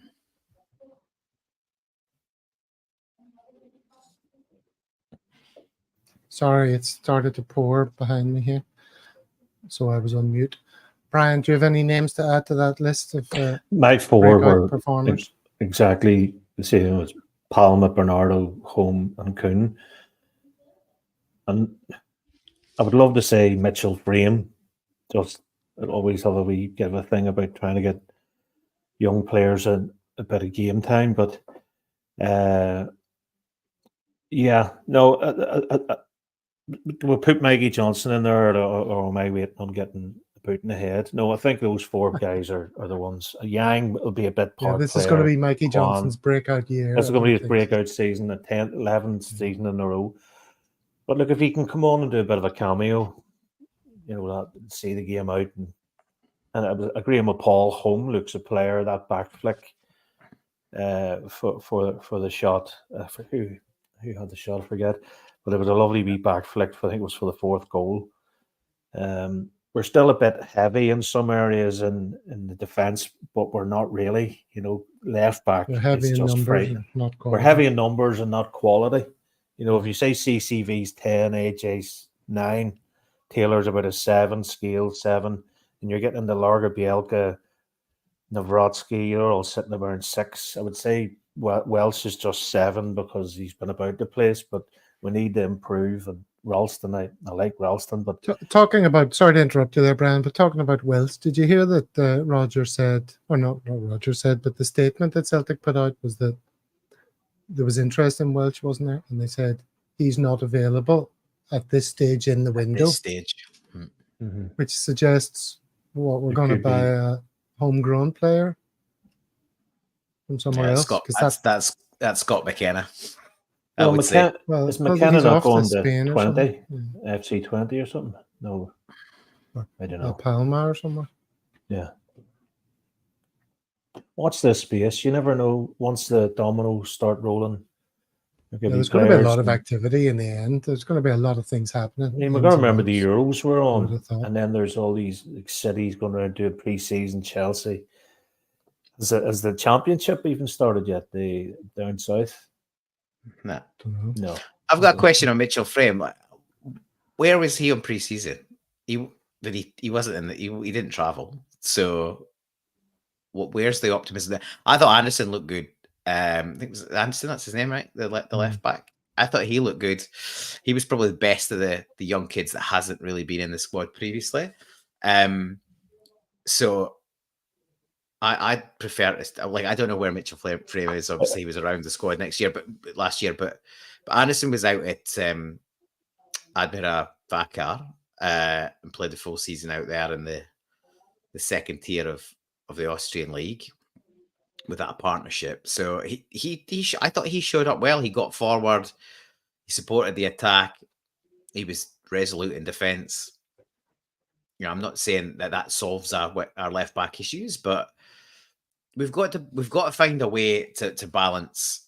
Speaker 1: Sorry, it started to pour behind me here, so I was on mute. Brian, do you have any names to add to that list of
Speaker 2: My 4
Speaker 1: breakout
Speaker 2: were
Speaker 1: performers?
Speaker 2: exactly the same as Palma, Bernardo, Home, and Kuhn. And I would love to say Mitchell Frame. Just I always have a wee give a thing about trying to get young players a bit of game time, but yeah, no, we'll put Maggie Johnson in there, or am I waiting on getting a boot in the head? No, I think those 4 guys are the ones. Yang will be a bit part
Speaker 1: This
Speaker 2: player.
Speaker 1: is going to be Mikey
Speaker 2: Kwan.
Speaker 1: Johnson's breakout year.
Speaker 2: This is going to be his breakout season, the 10th, 11th season in a row. But look, if he can come on and do a bit of a cameo, see the game out, and I agree with Paul. Home looks a player, that back flick for the shot. For who had the shot? I forget, but it was a lovely wee back flick. I think it was for the 4th goal. We're still a bit heavy in some areas in the defence, but we're not really. Left back
Speaker 1: We're heavy
Speaker 2: is
Speaker 1: in
Speaker 2: just
Speaker 1: numbers,
Speaker 2: frightening.
Speaker 1: not quality.
Speaker 2: We're heavy in numbers and not quality. If you say CCV's 10, AJ's 9, Taylor's about a 7, Scale 7, and you're getting into Larga, Bielka, Navratsky, you're all sitting around 6. I would say Welsh is just 7 because he's been about the place, but we need to improve. And Ralston, I like Ralston, but
Speaker 1: talking about, sorry to interrupt you there, Brian, but talking about Welsh, did you hear that Roger said, or not Roger said, but the statement that Celtic put out was that there was interest in Welsh, wasn't there? And they said he's not available at this stage in the window.
Speaker 3: This stage.
Speaker 2: Mm-hmm.
Speaker 1: Which suggests what we're going to buy a homegrown player from somewhere else.
Speaker 3: Scott, that's Scott McKenna.
Speaker 2: Well, is McKenna not going to
Speaker 1: Spain
Speaker 2: 20? FC 20 or something? No. I don't know.
Speaker 1: Palma or somewhere.
Speaker 2: Yeah. Watch this space. You never know. Once the dominoes start rolling,
Speaker 1: there's going to be a lot of activity in the end. There's going to be a lot of things happening.
Speaker 2: I mean, we're going to remember the Euros were on, and then there's all these cities going to do a pre-season. Chelsea. Has the championship even started yet? The down south?
Speaker 3: No.
Speaker 2: I've
Speaker 3: got a question on Mitchell Frame. Where was he on pre-season? He wasn't he didn't travel. So where's the optimism there? I thought Anderson looked good. I think it was Anderson, that's his name, right? The left back. I thought he looked good. He was probably the best of the young kids that hasn't really been in the squad previously. So I prefer to, I don't know where Mitchell Frame is. Obviously, he was around the squad last year, but Anderson was out at Admira Vakar and played the full season out there in the second tier of the Austrian league with that partnership. So I thought he showed up well. He got forward, he supported the attack, he was resolute in defence. I'm not saying that solves our left back issues, but we've got to find a way to balance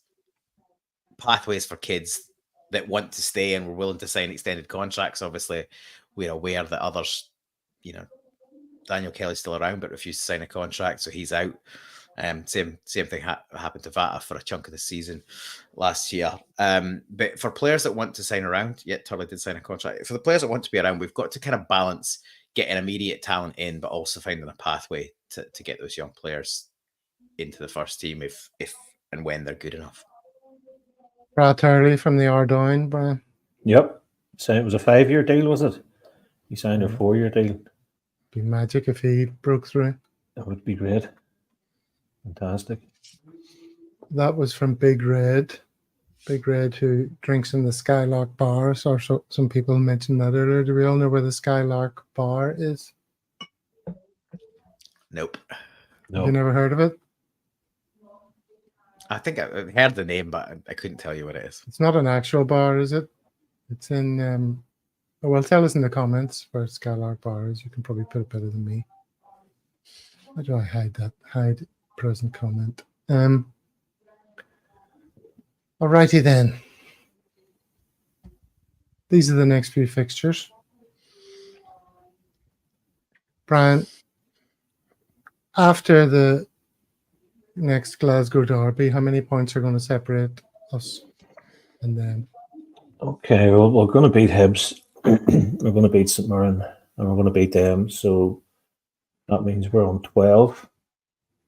Speaker 3: pathways for kids that want to stay and we're willing to sign extended contracts. Obviously, we're aware that others, Daniel Kelly's still around but refused to sign a contract, so he's out. Same thing happened to Vata for a chunk of the season last year. But for players that want to sign around, Turley did sign a contract. For the players that want to be around, we've got to kind of balance getting immediate talent in, but also finding a pathway to get those young players into the first team if and when they're good enough.
Speaker 1: Brad Turley from the Ardoyne, Brian.
Speaker 2: Yep. So it was a 5-year deal, was it? He signed a 4-year deal.
Speaker 1: Be magic if he broke through.
Speaker 2: That would be great. Fantastic.
Speaker 1: That was from Big Red. Big Red, who drinks in the Skylark Bar. So some people mentioned that earlier. Do we all know where the Skylark Bar is?
Speaker 3: Nope.
Speaker 2: No.
Speaker 1: Have you never heard of it?
Speaker 3: I think I heard the name, but I couldn't tell you what it is.
Speaker 1: It's not an actual bar, is it? It's in... well, tell us in the comments where Skylark Bar is. You can probably put it better than me. How do I hide that? Hide present comment. Alrighty then. These are the next few fixtures. Brian, after the next Glasgow derby, how many points are going to separate us and them?
Speaker 2: Okay, well, we're going to beat Hibs. We're going to beat St Mirren, and we're going to beat them. So that means we're on 12.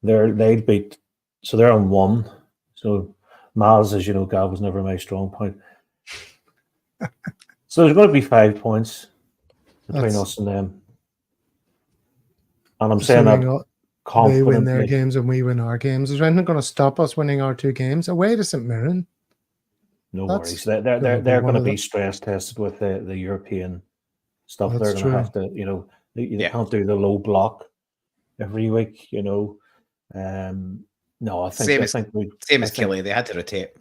Speaker 2: They'd beat, so they're on 1. So Miles, as you know, Gav was never my strong point. So there's going to be 5 points between us and them. And I'm saying that
Speaker 1: they win their
Speaker 2: confidently.
Speaker 1: games and we win our games. Is there anything going to stop us winning our 2 games away to St Mirren?
Speaker 2: No
Speaker 1: That's
Speaker 2: worries. They're
Speaker 1: gonna be
Speaker 2: going
Speaker 1: one
Speaker 2: to
Speaker 1: of
Speaker 2: be
Speaker 1: the-
Speaker 2: stress tested with the European stuff.
Speaker 1: That's
Speaker 2: They're going to
Speaker 1: true.
Speaker 2: have to, you know, you
Speaker 3: Yeah.
Speaker 2: can't do the low block every week, you know. No, I think
Speaker 3: Same as Kelly. They had to rotate.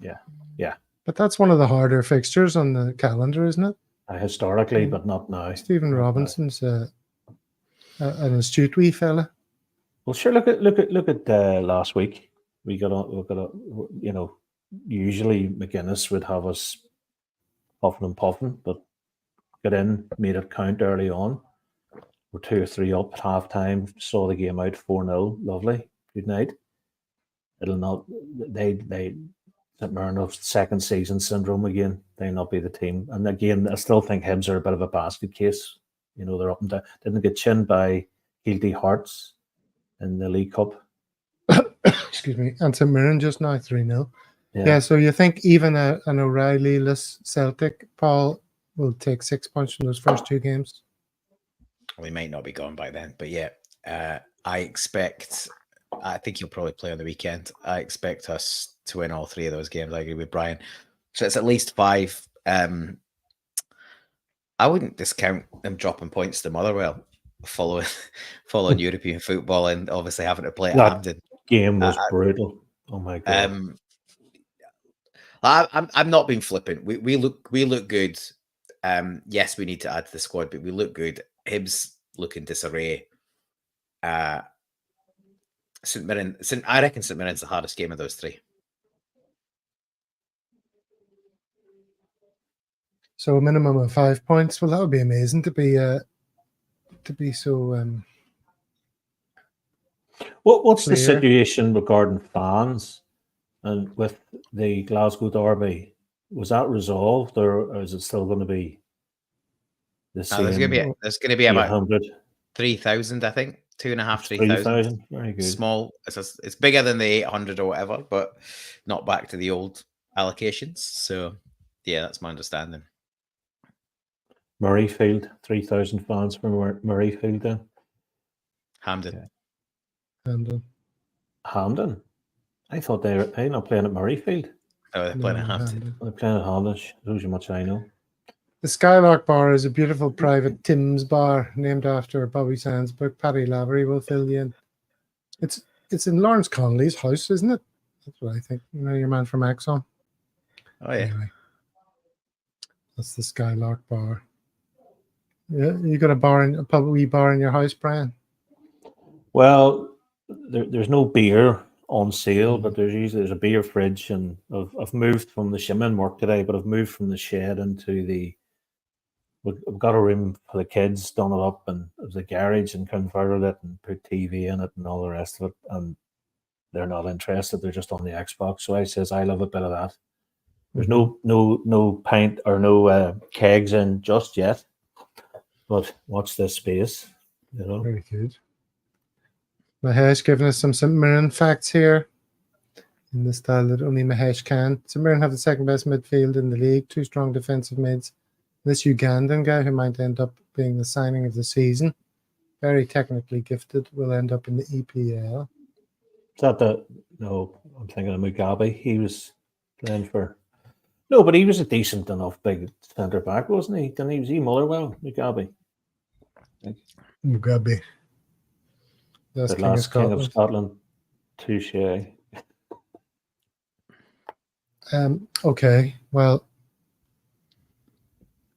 Speaker 1: But that's one of the harder fixtures on the calendar, isn't it?
Speaker 2: Historically, but not now.
Speaker 1: Stephen
Speaker 2: Not now.
Speaker 1: Robinson's an astute wee fella.
Speaker 2: Well, sure. Look at last week. We got a you know. Usually McGuinness would have us puffing and puffing, but got in, made it count early on. We're 2 or 3 up at half time. Saw the game out 4-0. Lovely. Good night. It'll not. They St Mirren of second season syndrome again. They'll not be the team. And again, I still think Hibs are a bit of a basket case. You know, they're up and down. Didn't get chinned by Guilty Hearts in the League Cup.
Speaker 1: Excuse me. And St Mirren just now 3-0. Yeah, so you think even an O'Reilly-less Celtic, Paul, will take 6 points from those first 2 games?
Speaker 3: We might not be gone by then, but yeah, I think he'll probably play on the weekend. I expect us to win all 3 of those games. I agree with Brian. So it's at least 5. I wouldn't discount them dropping points to Motherwell, following European football and obviously having to play at
Speaker 2: That
Speaker 3: Hampden.
Speaker 2: game was brutal. Oh my god.
Speaker 3: I'm not being flippant. We look good. Yes, we need to add to the squad, but we look good. Hibs look in disarray. St Mirren. I reckon St Mirren's the hardest game of those 3.
Speaker 1: So a minimum of 5 points. Well, that would be amazing to be so.
Speaker 2: What's the
Speaker 1: clear.
Speaker 2: situation regarding fans and with the Glasgow derby? Was that resolved, or is it still going to be the same?
Speaker 3: There's going to be about
Speaker 2: 100,
Speaker 3: 3,000, I think. 2,500, 3,000.
Speaker 2: Very good.
Speaker 3: Small. It's bigger than the 800 or whatever, but not back to the old allocations. So, yeah, that's my understanding.
Speaker 2: Murrayfield, 3,000 fans from Murrayfield then.
Speaker 3: Hampden.
Speaker 1: And,
Speaker 2: Hampden? I thought they're not playing at Murrayfield.
Speaker 3: Oh, they're playing at Hampden.
Speaker 2: They're playing at Hampden. Shows you much I know.
Speaker 1: the Skylark Bar is a beautiful private Tim's bar named after Bobby Sands' book. Paddy Lavery will fill you in. It's in Lawrence Connolly's house, isn't it? That's what I think. You know, your man from Axon.
Speaker 3: Oh, yeah.
Speaker 1: Anyway, that's the Skylark Bar. Yeah, you got a wee bar in your house, Brian?
Speaker 2: Well, there's no beer on sale, but there's a beer fridge, and I've moved from the shimmin work today, but I've moved from the shed into we've got a room for the kids, done it up, and it was a garage and converted it and put TV in it and all the rest of it, and they're not interested. They're just on the Xbox. So I says I love a bit of that. There's no pint or no kegs in just yet, but watch this space, you know.
Speaker 1: Very good. Mahesh giving us some St Mirren facts here in the style that only Mahesh can. St Mirren have the second best midfield in the league, 2 strong defensive mids. This Ugandan guy, who might end up being the signing of the season, very technically gifted, will end up in the EPL.
Speaker 2: Is that no, I'm thinking of Mugabe. He was playing for... No, but he was a decent enough big centre back, wasn't he? Was he Motherwell, Mugabe?
Speaker 1: Mugabe.
Speaker 2: The last king of Scotland. Touche.
Speaker 1: Okay, well,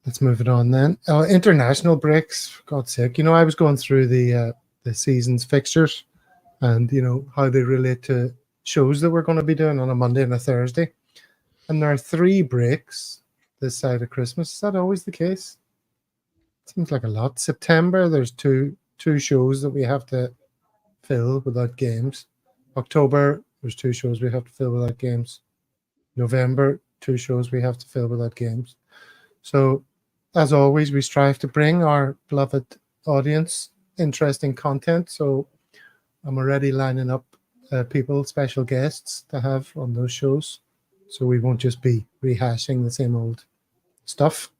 Speaker 1: let's move it on then. International breaks, for God's sake. You know, I was going through the season's fixtures, and how they relate to shows that we're going to be doing on a Monday and a Thursday. And there are 3 breaks this side of Christmas. Is that always the case? Seems like a lot. September, there's two shows that we have to fill without games. October, there's 2 shows we have to fill without games. November, 2 shows we have to fill without games. So, as always, we strive to bring our beloved audience interesting content. So, I'm already lining up people, special guests to have on those shows. So we won't just be rehashing the same old stuff.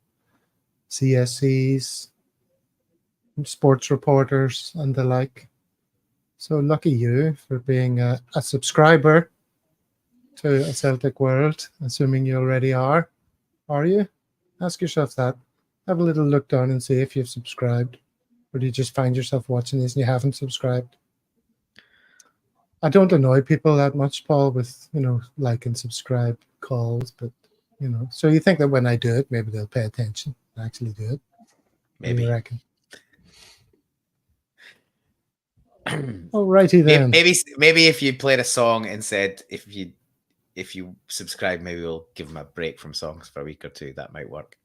Speaker 1: CSCs, sports reporters, and the like. So lucky you for being a subscriber to a Celtic World, assuming you already are. Are you? Ask yourself that. Have a little look down and see if you've subscribed. Or do you just find yourself watching this and you haven't subscribed? I don't annoy people that much, Paul, with, like and subscribe calls, but, so you think that when I do it, maybe they'll pay attention and actually do it.
Speaker 3: Maybe.
Speaker 1: What do you reckon? Alrighty then.
Speaker 3: Maybe if you played a song and said, if you subscribe, maybe we'll give them a break from songs for a week or 2. That might work.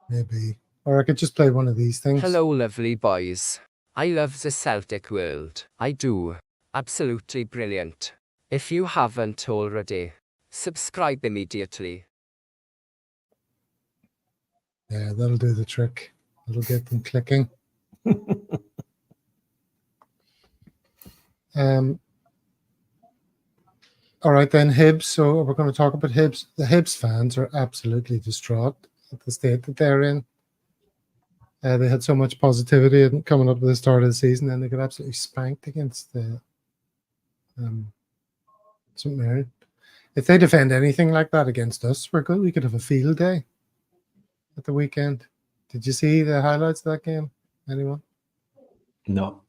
Speaker 1: Maybe. Or I could just play one of these things.
Speaker 4: Hello, lovely boys. I love the Celtic World. I do. Absolutely brilliant. If you haven't already, subscribe immediately.
Speaker 1: Yeah, that'll do the trick. It'll get them clicking. All right then, Hibs. So we're going to talk about Hibs. The Hibs fans are absolutely distraught at the state that they're in. They had so much positivity coming up to the start of the season, and they got absolutely spanked against the St. Mary. If they defend anything like that against us, we're good. We could have a field day at the weekend. Did you see the highlights of that game? Anyone?
Speaker 2: No.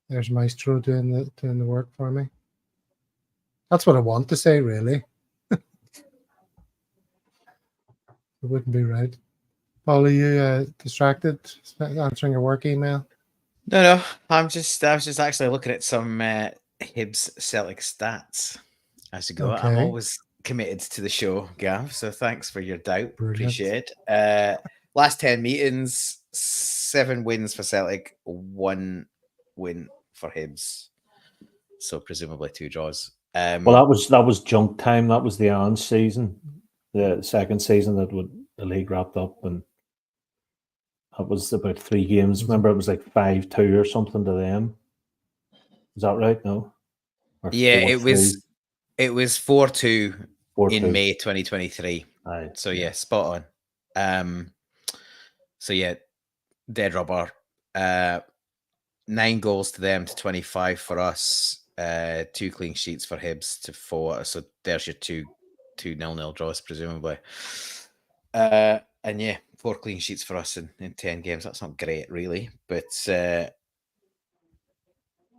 Speaker 1: There's Maestro doing the work for me. That's what I want to say, really. It wouldn't be right. Paul, are you distracted answering a work email?
Speaker 3: No. I was just actually looking at some Hibs Celtic stats as you go.
Speaker 1: Okay.
Speaker 3: I'm always committed to the show, Gav. So thanks for your doubt.
Speaker 1: Brilliant.
Speaker 3: Appreciate it. Last 10 meetings, 7 wins for Celtic, 1 win for Hibs. So presumably 2 draws.
Speaker 2: Well, that was junk time. That was the Ange season, the second season that the league wrapped up, and that was about 3 games. Remember, it was like 5-2 or something to them. Is that right? No. Or
Speaker 3: yeah,
Speaker 2: 4-3?
Speaker 3: it was 4-2
Speaker 2: 4-2
Speaker 3: in May 2023.
Speaker 2: Right.
Speaker 3: So yeah, spot on. So yeah, dead rubber. 9 goals to them to 25 for us. 2 clean sheets for Hibs to 4. So there's your 2 0-0 draws, presumably. And yeah, 4 clean sheets for us in 10 games. That's not great, really. But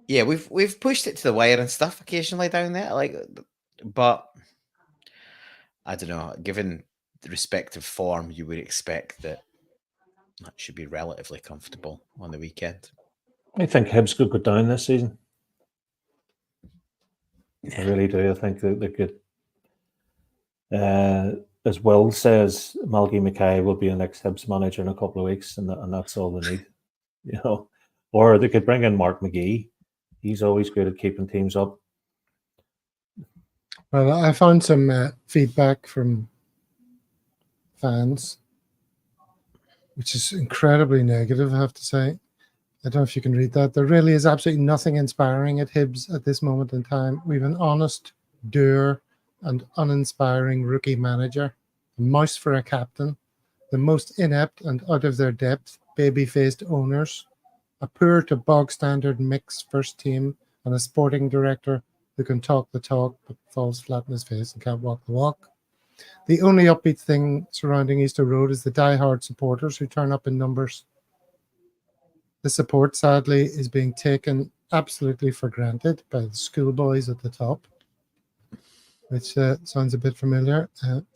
Speaker 3: yeah, we've pushed it to the wire and stuff occasionally down there. But I don't know. Given the respective form, you would expect that should be relatively comfortable on the weekend.
Speaker 2: I think Hibs could go down this season. I really do. I think they could. As Will says, Malky Mackay will be an ex-Hibs manager in a couple of weeks, and that's all they need. Or they could bring in Mark McGee. He's always good at keeping teams up.
Speaker 1: Well, I found some feedback from fans, which is incredibly negative, I have to say. I don't know if you can read that. There really is absolutely nothing inspiring at Hibs at this moment in time. We have an honest, dour, and uninspiring rookie manager, a mouse for a captain, the most inept and out of their depth baby-faced owners, a poor to bog-standard mixed first team, and a sporting director who can talk the talk but falls flat in his face and can't walk the walk. The only upbeat thing surrounding Easter Road is the die-hard supporters who turn up in numbers. The support, sadly, is being taken absolutely for granted by the schoolboys at the top, which sounds a bit familiar.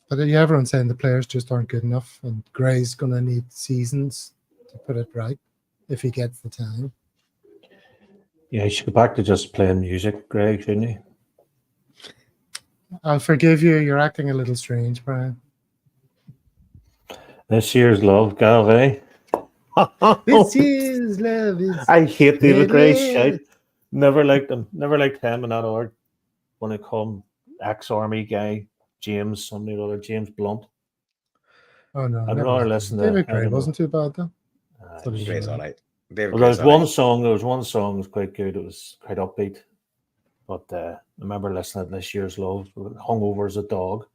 Speaker 1: But yeah, everyone's saying the players just aren't good enough, and Gray's going to need seasons to put it right. if he gets the time.
Speaker 2: Yeah, you should go back to just playing music, Greg, shouldn't you?
Speaker 1: I'll forgive you. You're acting a little strange, Brian.
Speaker 2: This year's love, Gav, eh?
Speaker 1: This year's love is.
Speaker 2: I hate David Gray's
Speaker 1: deadly.
Speaker 2: shit. Never liked him. Never liked him in that order. When I call him ex-army guy, James, somebody or other, James Blunt.
Speaker 1: Oh no,
Speaker 2: I'd
Speaker 1: never
Speaker 2: rather
Speaker 1: liked him.
Speaker 2: listen to.
Speaker 1: David
Speaker 2: I
Speaker 1: Gray
Speaker 2: don't know.
Speaker 1: wasn't too bad though. Thought he was
Speaker 3: Gray's all
Speaker 1: alright.
Speaker 3: right. David
Speaker 2: Well, there was
Speaker 3: Gray's all
Speaker 2: one
Speaker 3: right.
Speaker 2: song. There was one song that was quite good. It was quite upbeat. But I remember listening to This Year's Love. Hungover as a dog.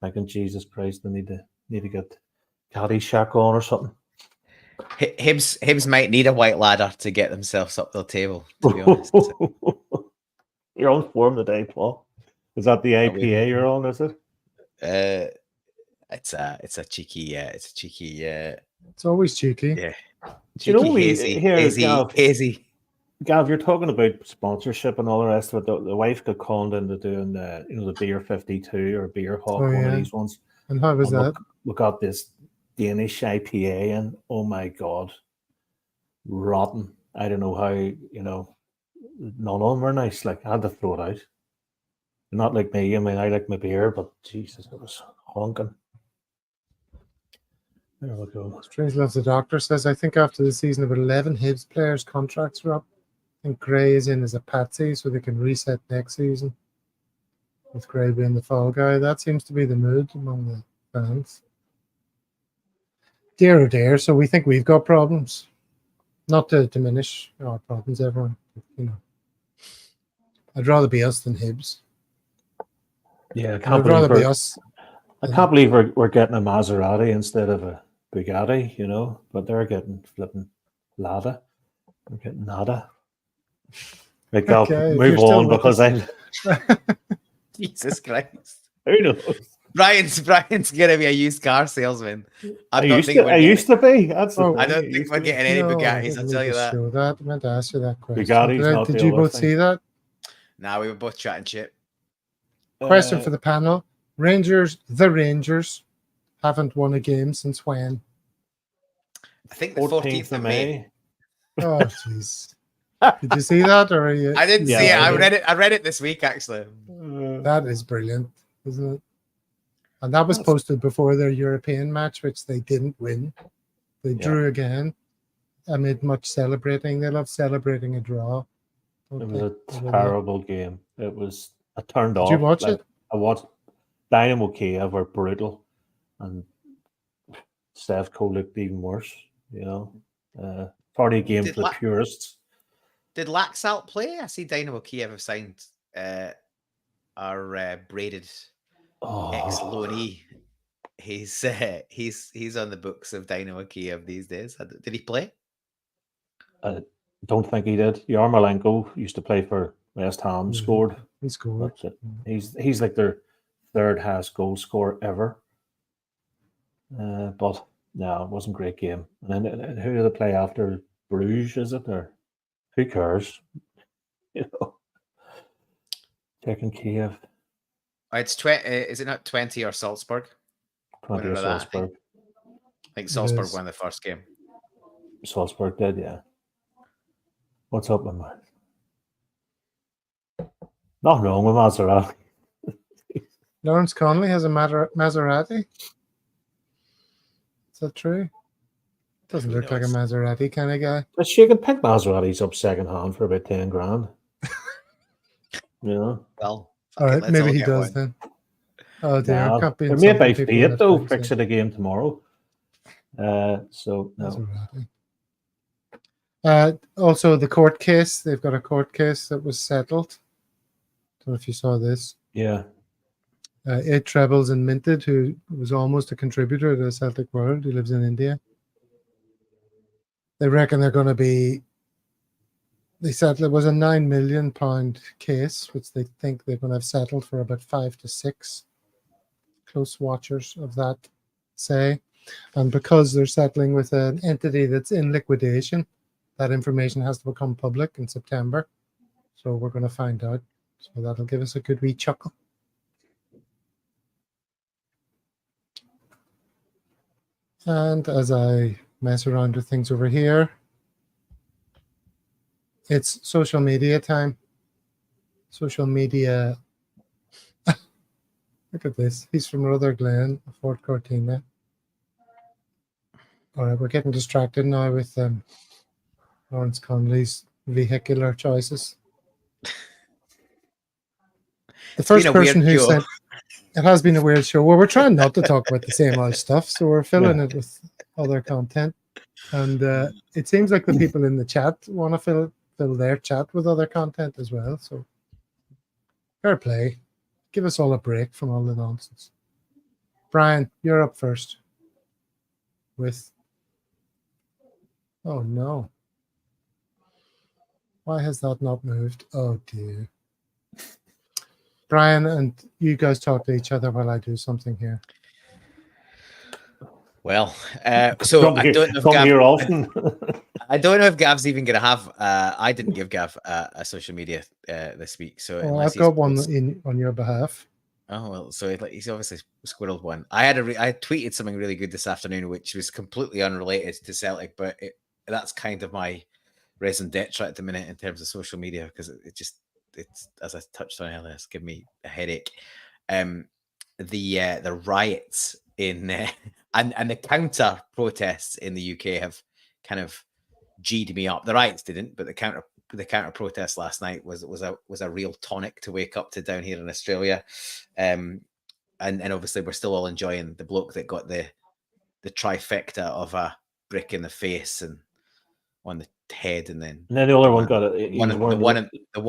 Speaker 2: Thinking, Jesus Christ, I need to get Caddyshack on or something.
Speaker 3: Hibs might need a white ladder to get themselves up the table, to be honest.
Speaker 2: You're on form today, Paul. Is that the IPA you're on? Is it?
Speaker 3: It's a cheeky.
Speaker 1: It's always cheeky.
Speaker 3: Yeah.
Speaker 2: You know,
Speaker 3: Cheeky,
Speaker 2: Gav,
Speaker 3: hazy.
Speaker 2: Gav, you're talking about sponsorship and all the rest of it. The wife got conned into doing the Beer 52 or Beer Hawk, one of these ones.
Speaker 1: And how was
Speaker 2: And
Speaker 1: that?
Speaker 2: we got this Danish IPA, and oh my god, rotten. I don't know how, none of them were nice. Like, I had to throw it out. Not like me. I mean, I like my beer, but Jesus, it was honking. There we go.
Speaker 1: Strange Loves the Doctor says, I think after the season of 11 Hibs players' contracts were up, I think Gray is in as a patsy so they can reset next season. With Gray being the fall guy. That seems to be the mood among the fans. Dear oh dear, so we think we've got problems. Not to diminish our problems, everyone. But, I'd rather be us than Hibs.
Speaker 2: Yeah,
Speaker 1: I'd rather be us.
Speaker 2: I can't believe we're getting a Maserati instead of a Bugatti, but they're getting flipping Lada. We're getting nada. Like, I'll move on because I'm.
Speaker 3: Jesus Christ.
Speaker 2: Who knows?
Speaker 3: Brian's gonna be a used car salesman.
Speaker 2: I used to be. That's the thing.
Speaker 3: I don't think we're getting any Bugattis. I'll tell you that.
Speaker 1: I meant to ask you that question.
Speaker 2: Bugatti's not
Speaker 1: did you both see that?
Speaker 3: Nah, we were both chatting shit.
Speaker 1: Question for the panel: the Rangers, haven't won a game since when?
Speaker 3: I think the 14th of May.
Speaker 1: Oh, jeez. Did you see that, or are you?
Speaker 3: I didn't see it. I read it this week, actually.
Speaker 1: That is brilliant, isn't it? And that was posted before their European match, which they didn't win. They drew again amid much celebrating. They love celebrating a draw.
Speaker 2: It was a terrible game. It was. I turned off.
Speaker 1: Did you watch it?
Speaker 2: I watched. Dynamo Kiev were brutal, and Sevco looked even worse. Party game for the purists.
Speaker 3: Did Laxalt play? I see Dynamo Kiev have signed our braided ex-loanee. He's on the books of Dynamo Kiev these days. Did he play?
Speaker 2: I don't think he did. Yarmolenko used to play for West Ham. Scored.
Speaker 1: He scored.
Speaker 2: He's like their third highest goal scorer ever. But no, it wasn't a great game. And then who do they play after? Bruges, is it? Or who cares? Checking Kiev.
Speaker 3: It's 20. Is it not 20 or Salzburg?
Speaker 2: 20 or Salzburg.
Speaker 3: I think Salzburg won the first game.
Speaker 2: Salzburg did, yeah. What's up with man? Nothing wrong with Maserati.
Speaker 1: Lawrence Conley has a Maserati. Is that true? Doesn't look like a Maserati kind of guy.
Speaker 2: But you can pick Maseratis up second hand for about 10 grand.
Speaker 3: Well,
Speaker 1: all right, maybe he does then. Oh dear,
Speaker 2: no,
Speaker 1: can't be.
Speaker 2: They're made by Fiat though. Fix it a game tomorrow. So no.
Speaker 1: Also, the court case. They've got a court case that was settled. Don't know if you saw this.
Speaker 2: Yeah.
Speaker 1: 8 trebles and Minted, who was almost a contributor to Celtic World, who lives in India. They reckon they're going to be. They said it was a £9 million case, which they think they're going to have settled for about 5 to 6. Close watchers of that say. And because they're settling with an entity that's in liquidation, that information has to become public in September. So we're going to find out. So that'll give us a good wee chuckle. And as I mess around with things over here, It's social media time. Social media. Look at this. He's from Rutherglen, Fort Cortina. All right, we're getting distracted now with Lawrence Conley's vehicular choices. The
Speaker 3: It's been
Speaker 1: first
Speaker 3: a
Speaker 1: person
Speaker 3: weird
Speaker 1: who
Speaker 3: show.
Speaker 1: sent it has been a weird show. Well, we're trying not to talk about the same old stuff, so we're filling it with other content. And it seems like the people in the chat want to fill their chat with other content as well. So fair play. Give us all a break from all the nonsense. Brian, you're up first. With oh no. Why has that not moved? Oh dear. Brian, and you guys talk to each other while I do something here.
Speaker 3: Well, so I don't know if Gav,
Speaker 2: here often.
Speaker 3: I don't know if Gav's even going to have. I didn't give Gav a social media this week, so
Speaker 1: Well,
Speaker 3: unless
Speaker 1: I've got one
Speaker 3: he's
Speaker 1: on your behalf.
Speaker 3: oh well, so he's obviously squirreled one. I tweeted something really good this afternoon, which was completely unrelated to Celtic, but that's kind of my raison d'etre at the minute in terms of social media, because it's as I touched on earlier, it's giving me a headache. The riots in and the counter protests in the UK have kind of G'd me up. The riots didn't, but the counter protest last night was a real tonic to wake up to down here in Australia. And obviously we're still all enjoying the bloke that got the trifecta of a brick in the face and on the head, and then
Speaker 2: the other one got it.
Speaker 3: The one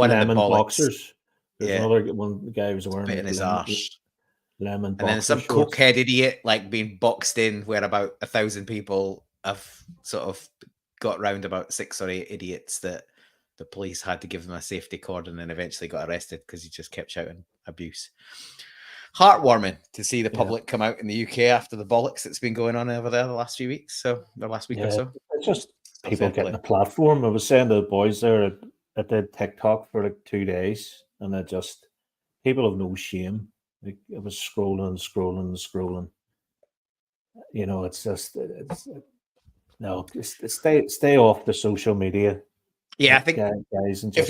Speaker 3: in the bollocks.
Speaker 2: Boxers. There's
Speaker 3: Yeah.
Speaker 2: another one. The guy was wearing
Speaker 3: Bit in his arse.
Speaker 2: Lemon.
Speaker 3: And then some cokehead idiot like being boxed in, where about 1,000 people have sort of got round about 6 or 8 idiots that the police had to give them a safety cord, and then eventually got arrested because he just kept shouting abuse. Heartwarming to see the public come out in the UK after the bollocks that's been going on over there the last few weeks. So the last week or so.
Speaker 2: It's just people getting a platform. I was saying to the boys there, I did TikTok for like 2 days, and it just people have no shame. Like, I was scrolling. You know, it's just stay off the social media.
Speaker 3: Yeah, I think
Speaker 2: guys, and
Speaker 3: if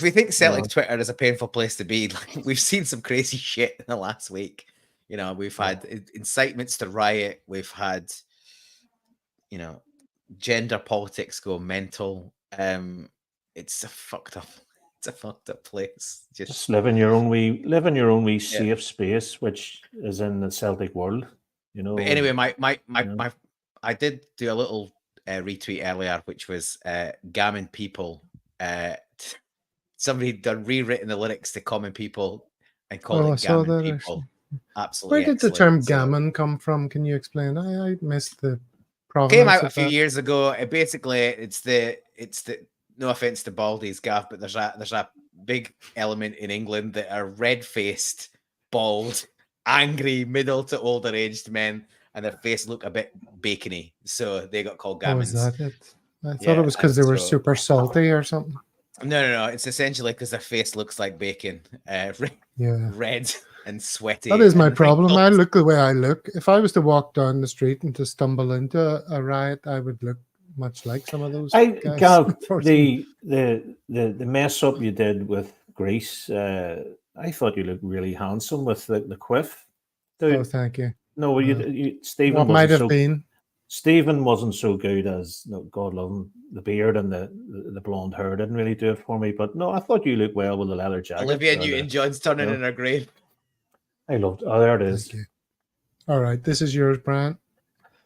Speaker 3: we think Celtic Twitter is a painful place to be, like, we've seen some crazy shit in the last week. You know, we've had incitements to riot. We've had, you know, gender politics go mental. It's a fucked up place.
Speaker 2: Just live in your own wee safe space, which is in the Celtic World. You know.
Speaker 3: But anyway, my I did do a little retweet earlier, which was Gammon People. Somebody had rewritten the lyrics to Common People and called it Gammon People. Absolutely.
Speaker 1: Where did the term gammon come from? Can you explain? I missed the
Speaker 3: provenance. Came out a few years ago. Basically, it's the no offense to Baldy's, Gav, but there's a big element in England that are red-faced, bald, angry, middle to older aged men, and their face look a bit bacony, so they got called gammons.
Speaker 1: Oh, is that it? I thought it was because they were super salty or something.
Speaker 3: No. It's essentially because their face looks like bacon, red and sweaty.
Speaker 1: That is my problem. I look the way I look. If I was to walk down the street and to stumble into a riot, I would look much like some of those guys.
Speaker 2: Gav, the mess up you did with Greece, I thought you looked really handsome with the quiff.
Speaker 1: Oh, thank you.
Speaker 2: No, Stephen.
Speaker 1: What might have been?
Speaker 2: Stephen wasn't so good as God love him. The beard and the blonde hair didn't really do it for me. But no, I thought you looked well with the leather jacket.
Speaker 3: Olivia Newton-John's turning in her grave.
Speaker 2: I loved. Oh, there it is.
Speaker 1: All right, this is yours, Brian.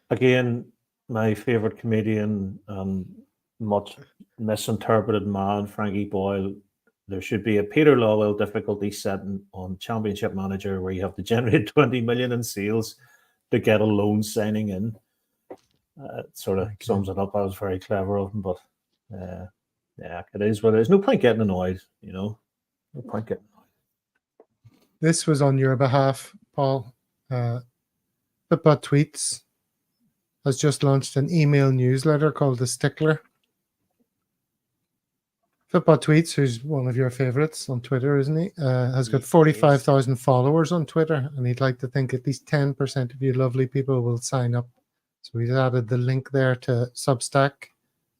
Speaker 2: Again, my favorite comedian, much misinterpreted man, Frankie Boyle. There should be a Peter Lawwell difficulty setting on Championship Manager where you have to generate 20 million in sales to get a loan signing in. It sort of sums it up. I was very clever of him, but it is what it is. No point getting annoyed, you know. No point getting annoyed.
Speaker 1: This was on your behalf, Paul. Football Tweets has just launched an email newsletter called The Stickler. Football Tweets, who's one of your favorites on Twitter, isn't he? Has got 45,000 followers on Twitter, and he'd like to think at least 10% of you lovely people will sign up. So he's added the link there to Substack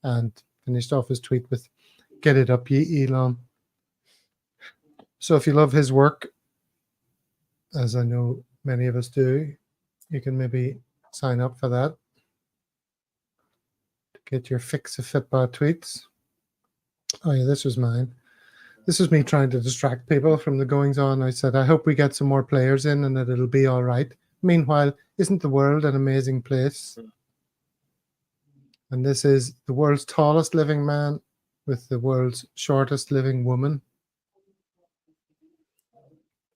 Speaker 1: and finished off his tweet with, get it up, Elon. So if you love his work, as I know many of us do, you can maybe sign up for that to get your fix of football tweets. Oh yeah, this was mine. This is me trying to distract people from the goings on. I said, I hope we get some more players in and that it'll be all right. Meanwhile, isn't the world an amazing place? And this is the world's tallest living man with the world's shortest living woman.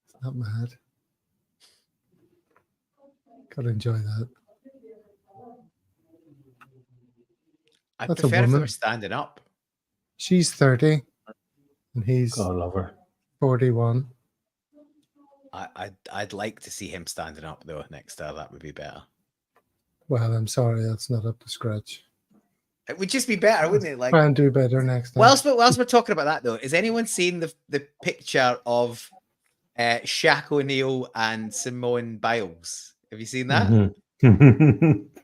Speaker 1: It's not mad. Gotta enjoy that.
Speaker 3: I
Speaker 1: That's a
Speaker 3: prefer if they
Speaker 1: woman.
Speaker 3: were standing up.
Speaker 1: She's 30 and he's
Speaker 2: God love her.
Speaker 1: 41.
Speaker 3: I'd like to see him standing up though next to her. That would be better.
Speaker 1: Well, I'm sorry, that's not up to scratch.
Speaker 3: It would just be better, wouldn't it? Like,
Speaker 1: Try and do better next time.
Speaker 3: whilst we're talking about that though, has anyone seen the picture of Shaq O'Neal and Simone Biles? Have you seen that?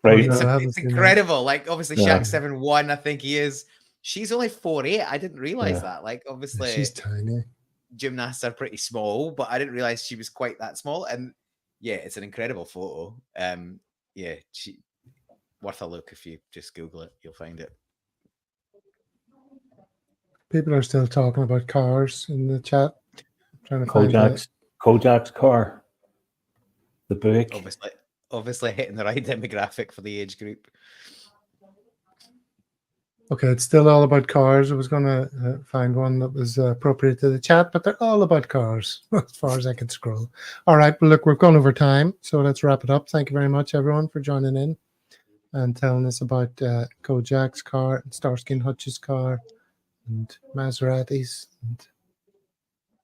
Speaker 2: Right.
Speaker 1: No, I haven't
Speaker 3: It's
Speaker 1: seen that.
Speaker 3: incredible. Like, obviously,
Speaker 2: Yeah.
Speaker 3: Shaq's 7'1", I think he is. She's only 4'8". I didn't realize that. Like, obviously,
Speaker 1: She's tiny.
Speaker 3: gymnasts are pretty small, but I didn't realize she was quite that small. And yeah, it's an incredible photo. Yeah, worth a look. If you just Google it, you'll find it.
Speaker 1: People are still talking about cars in the chat. Trying to find
Speaker 2: Kojak's car. The Buick.
Speaker 3: Obviously hitting the right demographic for the age group.
Speaker 1: Okay, it's still all about cars. I was going to find one that was appropriate to the chat, but they're all about cars as far as I can scroll. All right, well, look, we've gone over time, so let's wrap it up. Thank you very much, everyone, for joining in and telling us about Kojak's car, and Starsky and Hutch's car, and Maseratis, and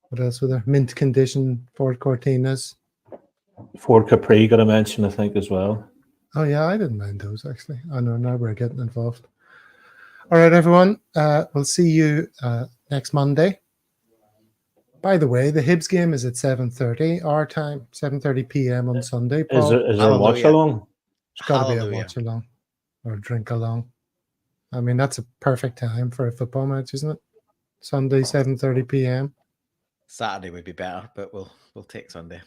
Speaker 1: what else were there? Mint condition Ford Cortinas.
Speaker 2: Ford Capri got a mention, I think, as well.
Speaker 1: Oh, yeah, I didn't mind those, actually. I know, now we're getting involved. All right, everyone. We'll see you next Monday. By the way, the Hibs game is at 7:30 our time, 7:30 p.m. on Sunday. Paul,
Speaker 2: Is there a watch along?
Speaker 1: there's got to be a watch along or a drink along. I mean, that's a perfect time for a football match, isn't it? Sunday, 7:30 p.m.
Speaker 3: Saturday would be better, but we'll take Sunday.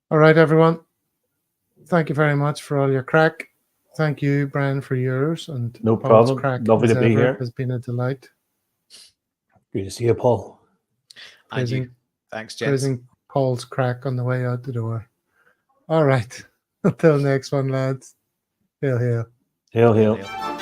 Speaker 1: All right, everyone. Thank you very much for all your crack. Thank you, Brian, for yours. And
Speaker 2: No
Speaker 1: Paul's
Speaker 2: problem.
Speaker 1: crack
Speaker 2: Lovely
Speaker 1: as
Speaker 2: to be
Speaker 1: ever
Speaker 2: here.
Speaker 1: has been a delight.
Speaker 2: Good to see you, Paul.
Speaker 3: And you. Thanks, gents.
Speaker 1: Praising Paul's crack on the way out the door. All right. Until next one, lads. Hail, hail.
Speaker 2: Hail, hail.
Speaker 3: Hail.